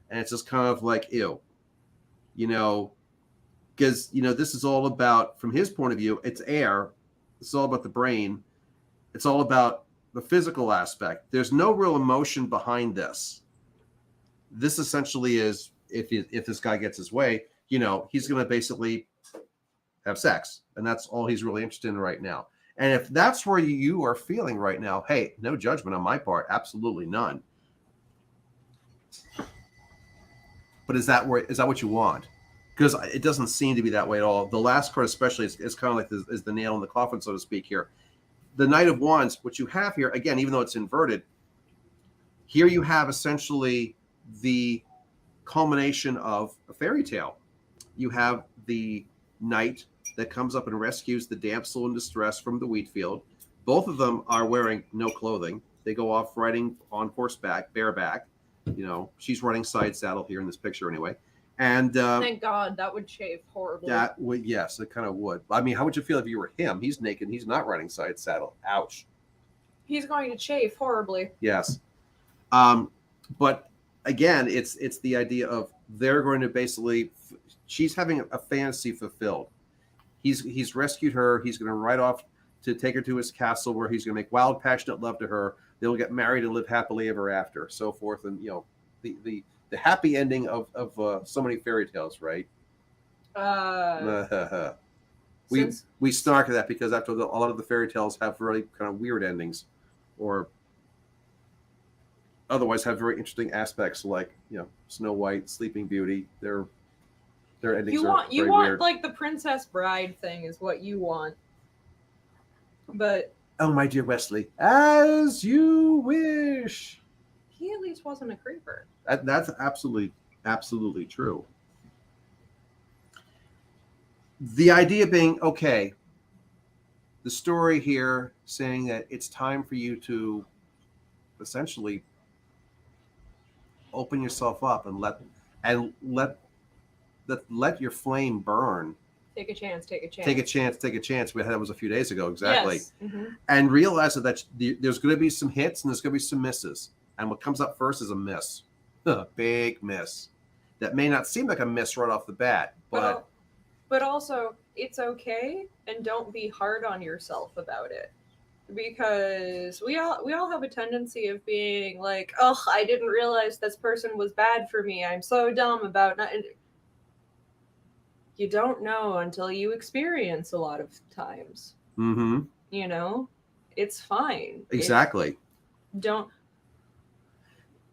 and it's just kind of like ew, you know, because you know this is all about, from his point of view, it's air. It's all about the brain. It's all about the physical aspect. There's no real emotion behind this. This essentially is, if this guy gets his way, you know, he's going to basically have sex, and that's all he's really interested in right now. And if that's where you are feeling right now, hey, no judgment on my part, absolutely none. But is that what you want? Because it doesn't seem to be that way at all. The last card especially is kind of like is the nail in the coffin, so to speak here. The Knight of Wands, what you have here, again, even though it's inverted, here you have essentially the culmination of a fairy tale. You have the knight that comes up and rescues the damsel in distress from the wheat field. Both of them are wearing no clothing. They go off riding on horseback, bareback. You know, she's running side saddle here in this picture anyway. And thank God, that would shave horribly. That would, yes, it kind of would. I mean, how would you feel if you were him? He's naked. He's not riding side saddle. Ouch. He's going to chafe horribly. Yes. But again, it's the idea of they're going to basically, she's having a fantasy fulfilled. He's rescued her. He's going to ride off to take her to his castle where he's going to make wild, passionate love to her. They'll get married and live happily ever after, so forth. And, you know, the happy ending of so many fairy tales, right? We snark at that because after a lot of the fairy tales have really kind of weird endings, or otherwise have very interesting aspects, like, you know, Snow White, Sleeping Beauty. Their endings are very weird. Like the Princess Bride thing is what you want, but oh, my dear Wesley, as you wish. He at least wasn't a creeper. That's absolutely true. The idea being, okay, the story here saying that it's time for you to essentially open yourself up and let your flame burn. Take a chance. Take a chance. That was a few days ago, exactly. Yes. Mm-hmm. And realize that there's going to be some hits and there's going to be some misses. And what comes up first is a miss, a big miss. That may not seem like a miss right off the bat, but also it's okay, and don't be hard on yourself about it, because we all have a tendency of being like, oh, I didn't realize this person was bad for me. I'm so dumb about not. You don't know until you experience a lot of times. Mm-hmm. You know, it's fine. Exactly. Don't.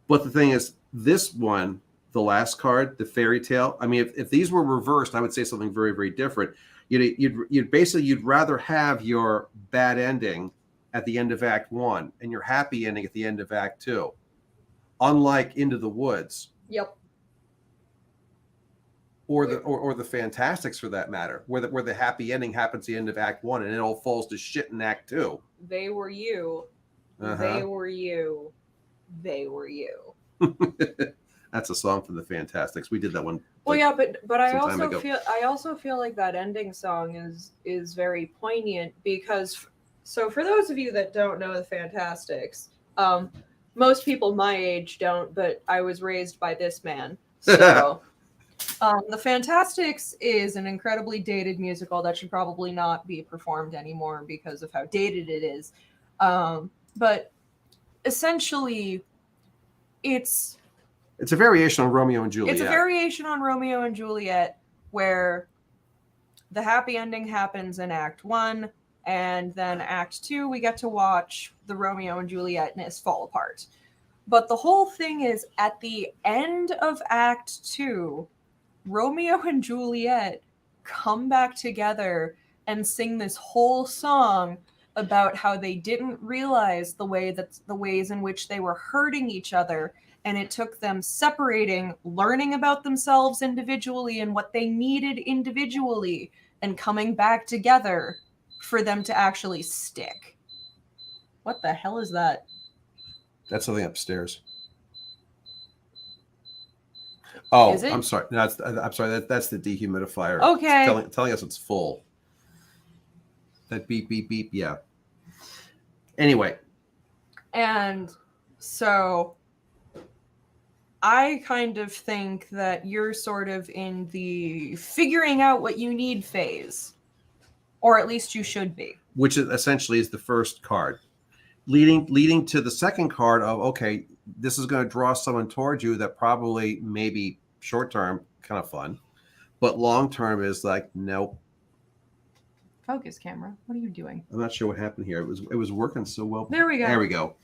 But the thing is, this one, the last card, the fairy tale. I mean, if these were reversed, I would say something very, very different. You'd rather have your bad ending at the end of Act 1 and your happy ending at the end of Act 2. Unlike Into the Woods. Yep. Or the Fantastics, for that matter, where the happy ending happens at the end of Act 1 and it all falls to shit in Act 2. They were you. Uh-huh. They were you. They were you. That's a song from the Fantastics. We did that one. Well, yeah, but I some time ago. also feel like that ending song is very poignant because so for those of you that don't know the Fantastics, most people my age don't, but I was raised by this man. So the Fantastics is an incredibly dated musical that should probably not be performed anymore because of how dated it is. But essentially, it's a variation on Romeo and Juliet. It's a variation on Romeo and Juliet where the happy ending happens in Act 1, and then Act 2, we get to watch the Romeo and Julietness fall apart. But the whole thing is, at the end of Act 2, Romeo and Juliet come back together and sing this whole song about how they didn't realize the ways in which they were hurting each other, and it took them separating, learning about themselves individually and what they needed individually, and coming back together for them to actually stick. What the hell is that? That's something upstairs. Oh, Is it? I'm sorry. No, I'm sorry. That's the dehumidifier. Okay. Telling us it's full. That beep, beep, beep. Yeah. Anyway. And so I kind of think that you're sort of in the figuring out what you need phase. Or at least you should be. Which essentially is the first card. Leading to the second card of, okay, this is going to draw someone towards you that probably maybe short term kind of fun, but long term is like, nope. Focus, camera. What are you doing? I'm not sure what happened here. It was working so well. There we go. There we go.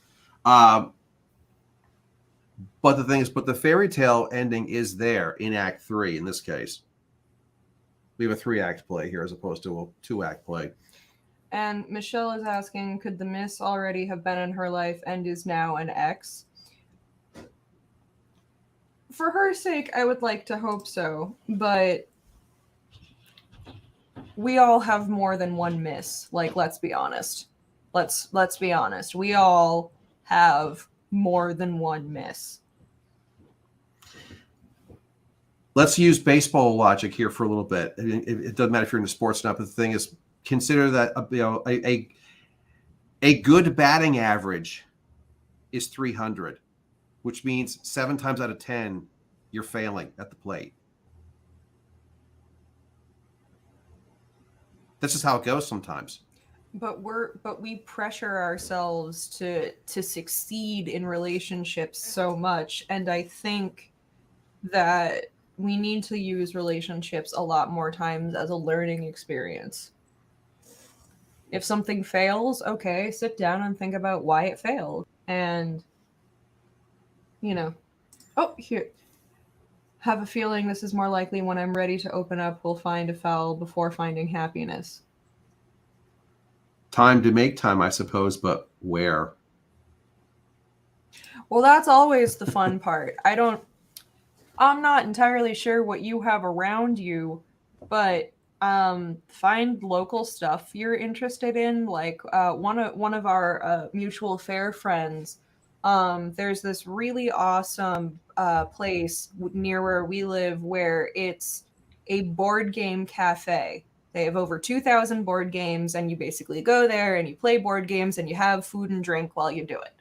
But the thing is, the fairy tale ending is there in Act 3 in this case. We have a 3-act play here as opposed to a 2-act play. And Michelle is asking, could the miss already have been in her life and is now an ex? For her sake, I would like to hope so, but we all have more than one miss. Like, let's be honest. Let's be honest. We all have more than one miss. Let's use baseball logic here for a little bit. It doesn't matter if you're into sports or not, but the thing is, consider that a good batting average is 300, which means 7 times out of 10 you're failing at the plate. That's just how it goes sometimes. But we pressure ourselves to succeed in relationships so much, and I think that we need to use relationships a lot more times as a learning experience. If something fails, okay, sit down and think about why it failed. And, here. Have a feeling this is more likely when I'm ready to open up, we'll find a foul before finding happiness. Time to make time, I suppose, but where? Well, that's always the fun part. I'm not entirely sure what you have around you, but find local stuff you're interested in. Like one of our mutual fair friends, there's this really awesome place near where we live where it's a board game cafe. They have over 2,000 board games, and you basically go there and you play board games and you have food and drink while you do it.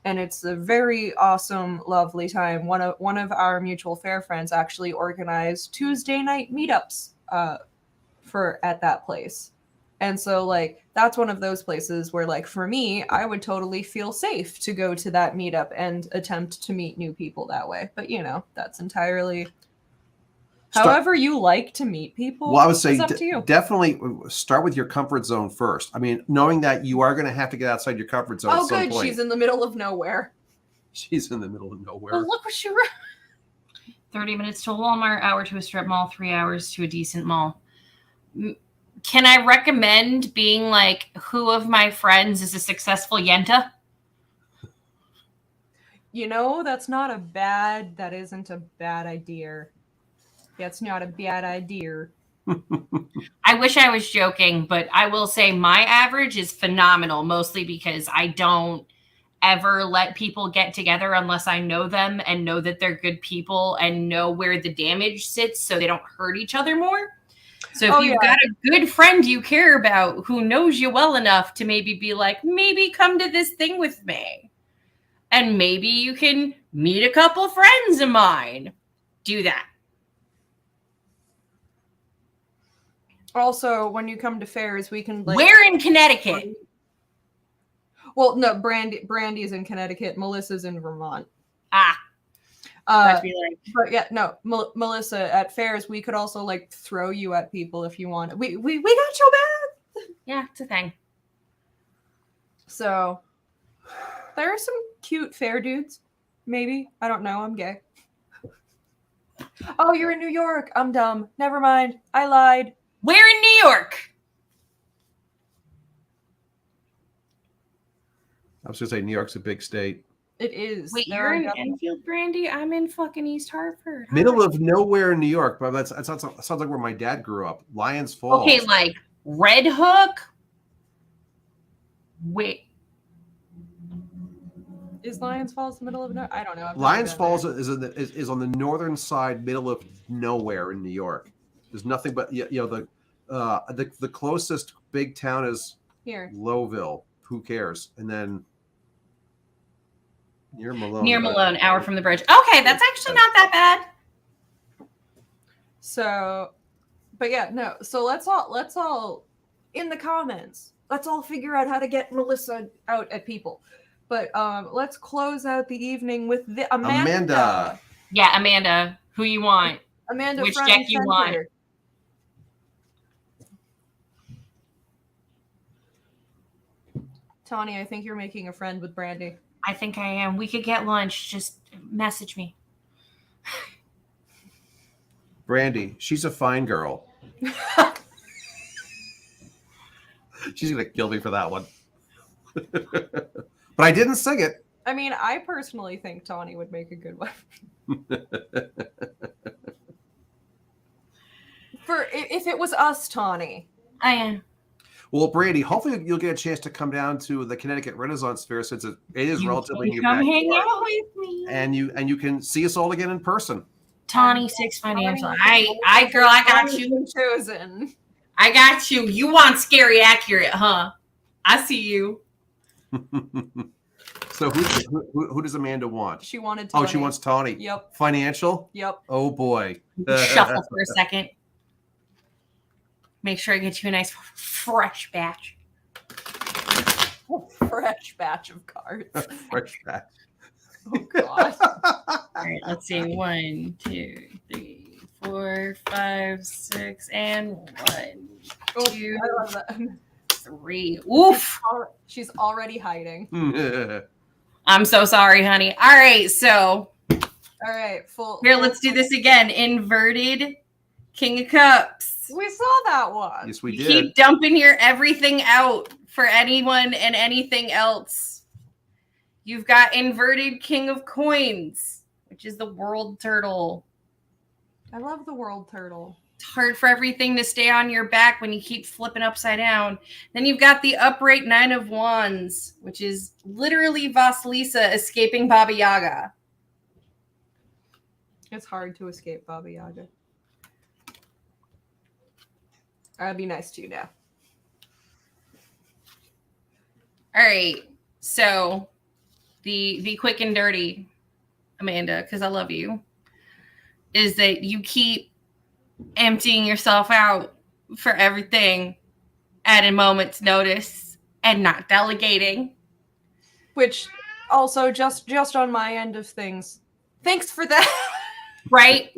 And it's a very awesome, lovely time. One of our mutual fair friends actually organized Tuesday night meetups at that place. And so, like, that's one of those places where, like, for me, I would totally feel safe to go to that meetup and attempt to meet new people that way. But, that's entirely... However you like to meet people, well, I would say it's up to you. Definitely start with your comfort zone first. I mean, knowing that you are going to have to get outside your comfort zone at some good. point. She's in the middle of nowhere. She's in the middle of nowhere. Well, look what she wrote. 30 minutes to a Walmart, hour to a strip mall, 3 hours to a decent mall. Can I recommend being like, who of my friends is a successful Yenta? That isn't a bad idea. That's not a bad idea. I wish I was joking, but I will say my average is phenomenal, mostly because I don't ever let people get together unless I know them and know that they're good people and know where the damage sits so they don't hurt each other more. So if you've got a good friend you care about who knows you well enough to maybe be like, maybe come to this thing with me. And maybe you can meet a couple friends of mine. Do that. Also, when you come to fairs, we can Where in Connecticut? Well, no, Brandy's in Connecticut. Melissa's in Vermont. But yeah, no, Melissa, at fairs, we could also like throw you at people if you want. We got your back. Yeah, it's a thing. So there are some cute fair dudes. Maybe. I don't know. I'm gay. Oh, you're in New York. I'm dumb. Never mind. I lied. Where in New York? I was going to say New York's a big state. It is. Wait, you're in Enfield, Brandy? I'm in fucking East Hartford. Middle of nowhere in New York, but that sounds like where my dad grew up. Lions Falls. Okay, like Red Hook. Wait. Is Lions Falls the middle of nowhere? I don't know. Lions Falls is on the northern side, middle of nowhere in New York. There's nothing but the closest big town is here. Lowville. Who cares? And then near Malone. Near Malone, hour from the bridge. Okay, that's actually not that bad. So, but yeah, no. So let's all in the comments. Let's all figure out how to get Melissa out at people. But let's close out the evening with the Amanda. Yeah, Amanda. Who you want? Amanda. Which deck you want? Tawny, I think you're making a friend with Brandy. I think I am. We could get lunch. Just message me. Brandy, she's a fine girl. She's going to kill me for that one. But I didn't sing it. I mean, I personally think Tawny would make a good one. If it was us, Tawny. I am. Well, Brandy, hopefully you'll get a chance to come down to the Connecticut Renaissance Fair since it is relatively new. Come hang out with me, and you can see us all again in person. Tawny 6 Financial. I girl, I got you chosen. I got you. You want scary accurate, huh? I see you. So who does Amanda want? She wanted Tawny. Oh, she wants Tawny. Yep. Financial? Yep. Oh boy. Shuffle for a second. Make sure I get you a nice fresh batch. Fresh batch of cards. Fresh batch. Oh god. All right, let's see. 1, 2, 3, 4, 5, 6, and 1, 2, I love that. 3. Oof. She's already hiding. I'm so sorry, honey. All right, so. All right, full. Here, let's do this again. Inverted King of Cups. We saw that one. Yes, we You did. keep dumping your everything out for anyone and anything else. You've got Inverted King of Coins, which is the World Turtle. I love the World Turtle. It's hard for everything to stay on your back when you keep flipping upside down. Then you've got the Upright Nine of Wands, which is literally Vasilisa escaping Baba Yaga. It's hard to escape Baba Yaga. I'd be nice to you now. All right. So the quick and dirty, Amanda, because I love you, is that you keep emptying yourself out for everything at a moment's notice and not delegating. Which also just on my end of things. Thanks for that. Right?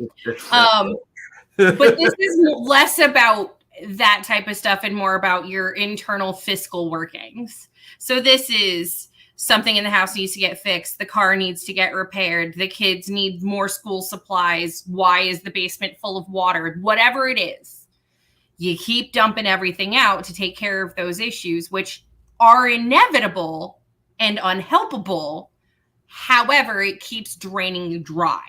But this is less about that type of stuff and more about your internal fiscal workings. So this is something in the house needs to get fixed. The car needs to get repaired. The kids need more school supplies. Why is the basement full of water? Whatever it is, you keep dumping everything out to take care of those issues, which are inevitable and unhelpable. However, it keeps draining you dry.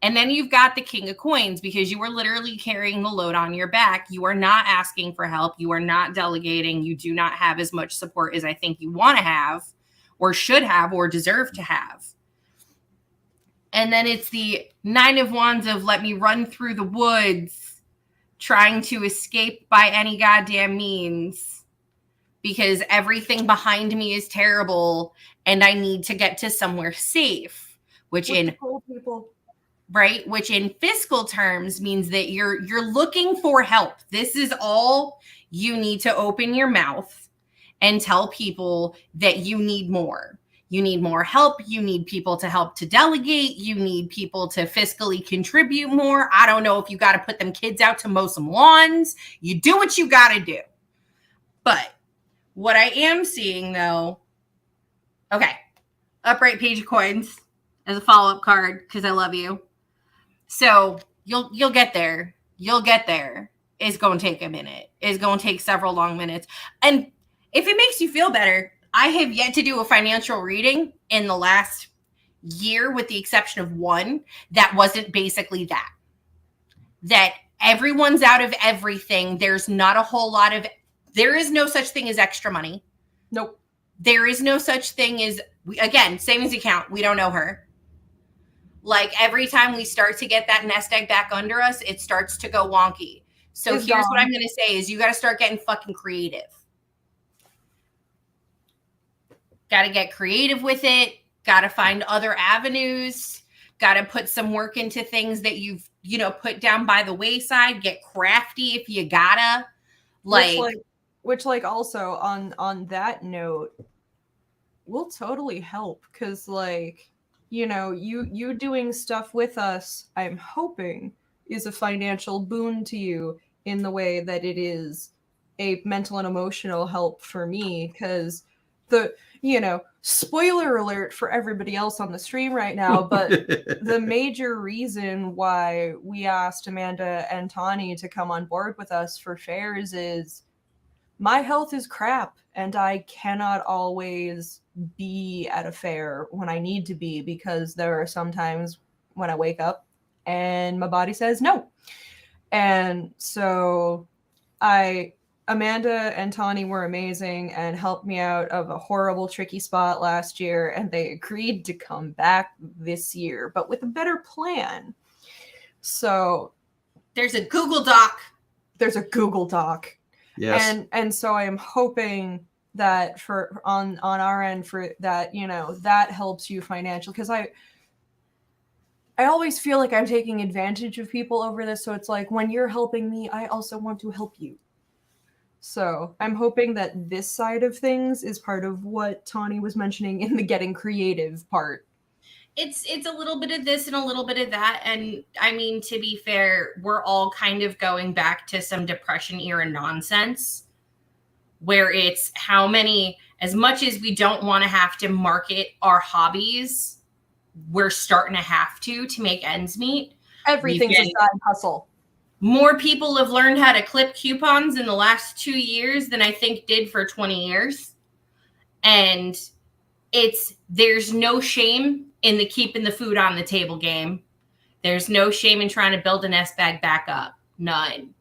And then you've got the King of Coins because you are literally carrying the load on your back. You are not asking for help. You are not delegating. You do not have as much support as I think you want to have, or should have or deserve to have. And then it's the Nine of Wands of let me run through the woods trying to escape by any goddamn means because everything behind me is terrible and I need to get to somewhere safe, which in fiscal terms means that you're looking for help. This is all you need to open your mouth and tell people that you need more. You need more help. You need people to help to delegate. You need people to fiscally contribute more. I don't know if you got to put them kids out to mow some lawns. You do what you got to do. But what I am seeing though, okay, upright page of coins as a follow-up card because I love you. So you'll get there. You'll get there. It's going to take a minute. It's going to take several long minutes. And if it makes you feel better, I have yet to do a financial reading in the last year, with the exception of one, that wasn't basically that. That everyone's out of everything. There's not a whole lot of, there is no such thing as extra money. Nope. There is no such thing as, again, savings account, we don't know her. Like every time we start to get that nest egg back under us, it starts to go wonky. So It's here's gone. what I'm going to say is you got to start getting fucking creative. Got to get creative with it. Got to find other avenues. Got to put some work into things that you've, put down by the wayside. Get crafty if you gotta. Which also on that note, will totally help because you doing stuff with us, I'm hoping, is a financial boon to you in the way that it is a mental and emotional help for me because spoiler alert for everybody else on the stream right now, but the major reason why we asked Amanda and Tawny to come on board with us for fairs is my health is crap and I cannot always be at a fair when I need to be because there are some times when I wake up and my body says no. And so Amanda and Tawny were amazing and helped me out of a horrible, tricky spot last year, and they agreed to come back this year, but with a better plan. So there's a Google Doc. Yes. And so I am hoping that for on our end for that, that helps you financially because I always feel like I'm taking advantage of people over this. So it's like when you're helping me, I also want to help you. So I'm hoping that this side of things is part of what Tawny was mentioning in the getting creative part. It's a little bit of this and a little bit of that. And I mean, to be fair, we're all kind of going back to some Depression era nonsense where it's how many, as much as we don't want to have to market our hobbies, we're starting to have to make ends meet. Everything's a side hustle. More people have learned how to clip coupons in the last 2 years than I think did for 20 years. And there's no shame in the keeping the food on the table game. There's no shame in trying to build a nest bag back up. None.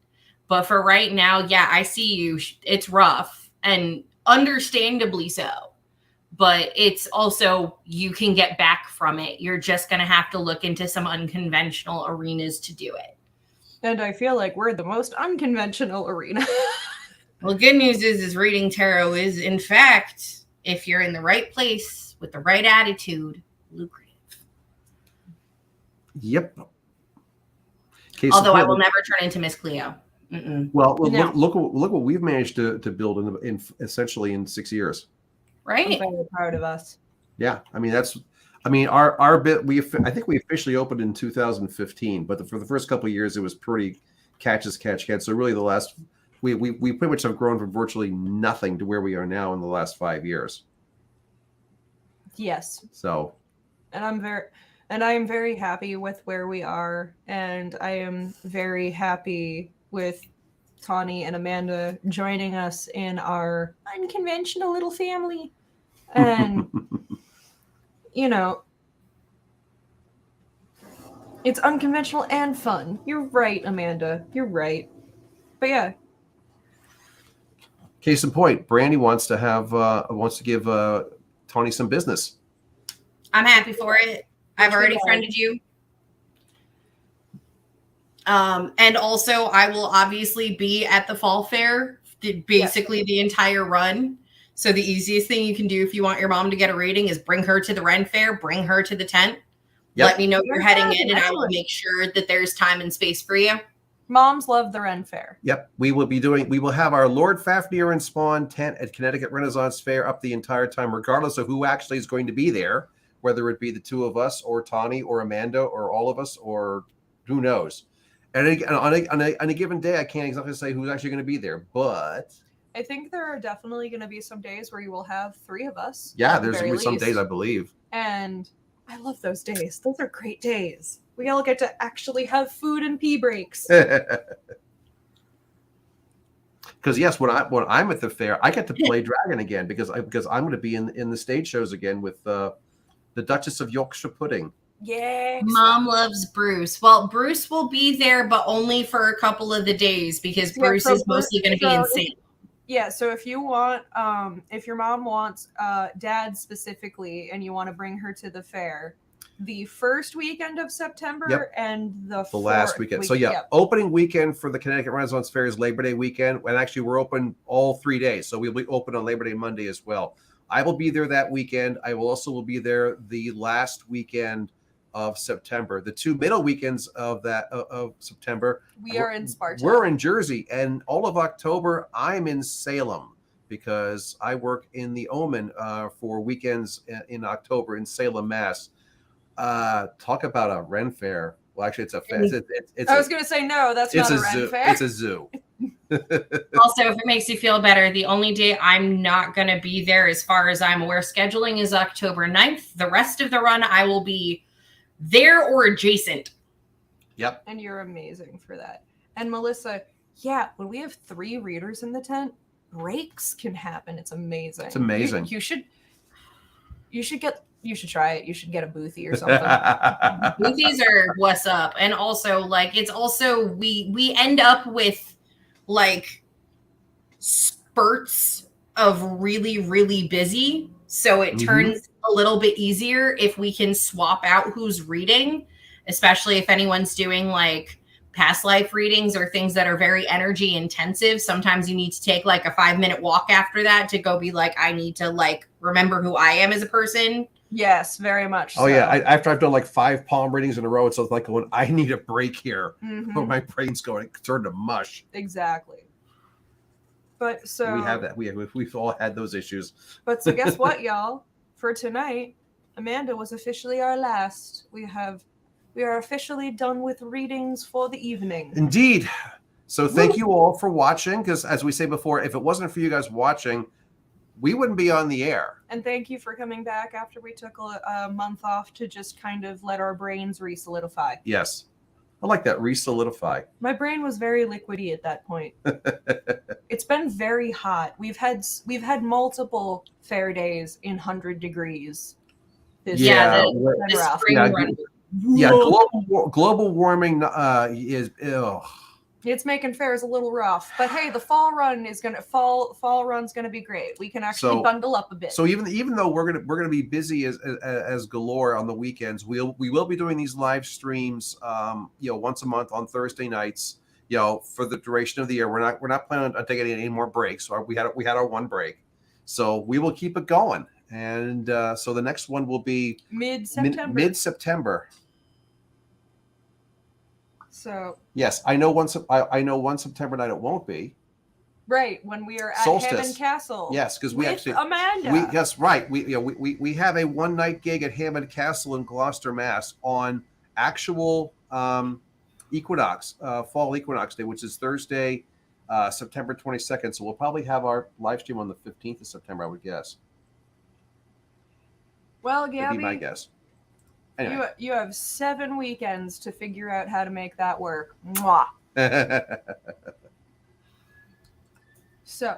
But for right now, yeah, I see you. It's rough and understandably so. But it's also, you can get back from it. You're just going to have to look into some unconventional arenas to do it. And I feel like we're the most unconventional arena. Well, good news is reading tarot is, in fact, if you're in the right place with the right attitude, lucrative. Yep. Although I will never turn into Miss Cleo. Mm-mm. Well, No. look what we've managed to build in essentially in 6 years. Right? I'm very proud of us. Yeah, I mean, our bit. I think we officially opened in 2015, but for the first couple of years, it was pretty catch as catch can. So really, we pretty much have grown from virtually nothing to where we are now in the last 5 years. Yes. So, And I am very happy with where we are, and I am very happy with Tawny and Amanda joining us in our unconventional little family. And it's unconventional and fun. You're right, Amanda. You're right. But yeah. case in point, Brandy wants to give Tony some business. I'm happy for it. I've already friended you. And also, I will obviously be at the fall fair, basically the entire run. So the easiest thing you can do if you want your mom to get a reading is bring her to the Ren Fair, bring her to the tent. Yep. Let me know you're heading in, and I will make sure that there's time and space for you. Moms love the Ren Fair. Yep, we will have our Lord Fafnir and Spawn tent at Connecticut Renaissance Fair up the entire time, regardless of who actually is going to be there, whether it be the two of us or Tawny or Amanda or all of us or who knows. And on a given day, I can't exactly say who's actually going to be there, but I think there are definitely going to be some days where you will have 3 of us. Yeah, there's going to be some days, I believe. And I love those days. Those are great days. We all get to actually have food and pee breaks. Because yes, when I'm at the fair, I get to play dragon again because I'm going to be in the stage shows again with the Duchess of Yorkshire Pudding. Yeah. Mom loves Bruce. Well, Bruce will be there, but only for a couple of the days because Bruce is mostly going to be insane. Yeah, so if you want, if your mom wants Dad specifically, and you want to bring her to the fair, the first weekend of September and the last weekend. So opening weekend for the Connecticut Renaissance Fair is Labor Day weekend, and actually we're open all 3 days, so we'll be open on Labor Day Monday as well. I will be there that weekend. I will also be there the last weekend of September. The 2 middle weekends of September, we are in Sparta. We're in Jersey, and all of October I'm in Salem because I work in the Omen for weekends in October in Salem, Mass. Talk about a Ren Fair. Well, actually, it's a fair. I was going to say no. That's not a Ren Fair. It's a zoo. Also, if it makes you feel better, the only day I'm not going to be there, as far as I'm aware, scheduling is October 9th. The rest of the run, I will be there or adjacent. Yep. And you're amazing for that. And Melissa, when we have 3 readers in the tent, breaks can happen. It's amazing. It's amazing. You should try it. You should get a boothie or something. Boothies are what's up. And also, like, it's also we end up with like spurts of really, really busy. So it turns a little bit easier if we can swap out who's reading, especially if anyone's doing like past life readings or things that are very energy intensive. Sometimes you need to take like a 5-minute walk after that to go be like, I need to like remember who I am as a person. Yes, very much. Oh, yeah. After I've done like 5 palm readings in a row, it's like going, I need a break here. Oh, my brain's going turned to mush. Exactly. But so we have that. We've all had those issues. But so guess what, y'all? For tonight, Amanda was officially our last. We are officially done with readings for the evening. Indeed. So thank you all for watching, because as we say before, if it wasn't for you guys watching, we wouldn't be on the air. And thank you for coming back after we took a month off to just kind of let our brains re-solidify. Yes. I like that, re-solidify. My brain was very liquidy at that point. It's been very hot. We've had multiple fair days in 100 degrees. Global warming is it's making fairs a little rough, but hey, the fall run's gonna be great. We can actually bundle up a bit. So even though we're gonna be busy as galore on the weekends, we will be doing these live streams, once a month on Thursday nights, for the duration of the year. We're not planning on taking any more breaks. So we had our 1 break, so we will keep it going. And so the next one will be mid-September. So yes, I know one September night it won't be. Right, when we are at Solstice. Hammond Castle. Yes, because we actually Amanda. We have a 1-night gig at Hammond Castle in Gloucester, Mass. on actual equinox, fall equinox day, which is Thursday, September 22nd. So we'll probably have our live stream on the 15th of September, I would guess. Well, Gabby, that'd be my guess. Anyway. You have 7 weekends to figure out how to make that work. Mwah. So,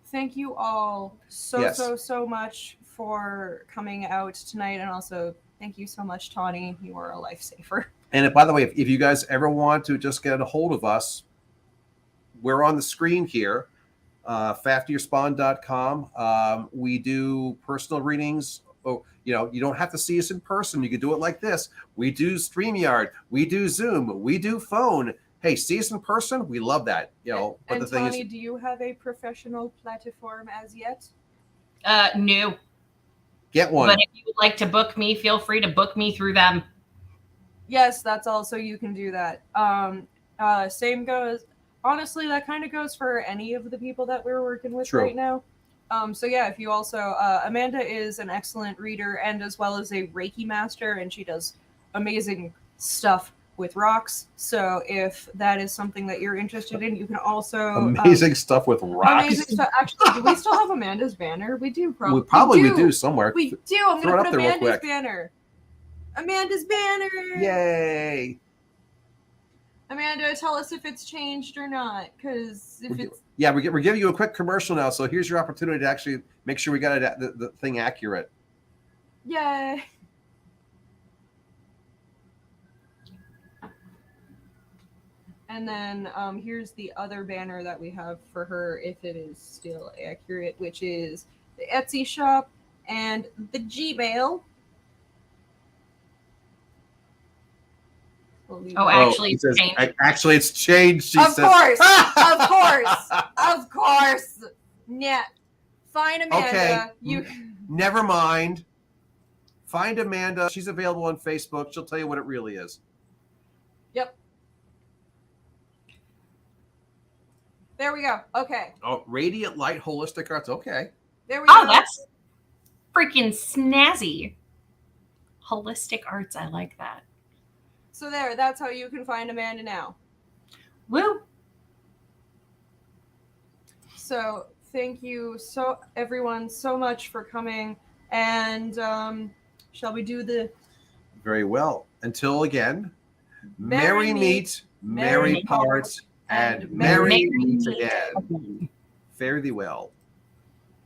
thank you all so much for coming out tonight, and also thank you so much, Tawny. You are a lifesaver. And by the way, if you guys ever want to just get a hold of us, we're on the screen here. fafnirspawn.com. We do personal readings. Oh, you know, you don't have to see us in person. You can do it like this. We do StreamYard. We do Zoom. We do phone. Hey, see us in person. We love that. You know, but And the thing Tawny, is, do you have a professional platform as yet? No. get one. But if you would like to book me, feel free to book me through them. Yes, that's also you can do that. Same goes. Honestly, that kind of goes for any of the people that we're working with True. right now. So yeah, if you also Amanda is an excellent reader and as well as a Reiki master, and she does amazing stuff with rocks. So if that is something that you're interested in, you can also Amazing stuff with rocks. amazing stuff. Actually, do we still have Amanda's banner? We do probably. We do somewhere. We do. I'm Throw gonna it put up there real Amanda's quick. banner. Amanda's banner. Yay! Amanda, tell us if it's changed or not, because if it's We're giving you a quick commercial now, so here's your opportunity to actually make sure we got it, the thing accurate. yay. And then here's the other banner that we have for her, if it is still accurate, which is the Etsy shop and the Gmail. We'll leave Oh, that. actually, he says, it's changed. actually, it's changed. She Of says. course, of course. Yeah. Find Amanda. Okay. You. Never mind. Find Amanda. She's available on Facebook. She'll tell you what it really is. Yep. There we go. Okay. Oh, Radiant Light Holistic Arts. Okay. There we go. Oh, that's freaking snazzy. Holistic arts. I like that. So there, that's how you can find Amanda now. Woo. So thank you everyone so much for coming. And shall we do the Very well. Until again, Merry merry meet, merry merry parts, and and merry merry meet meet again. again. Fare thee well.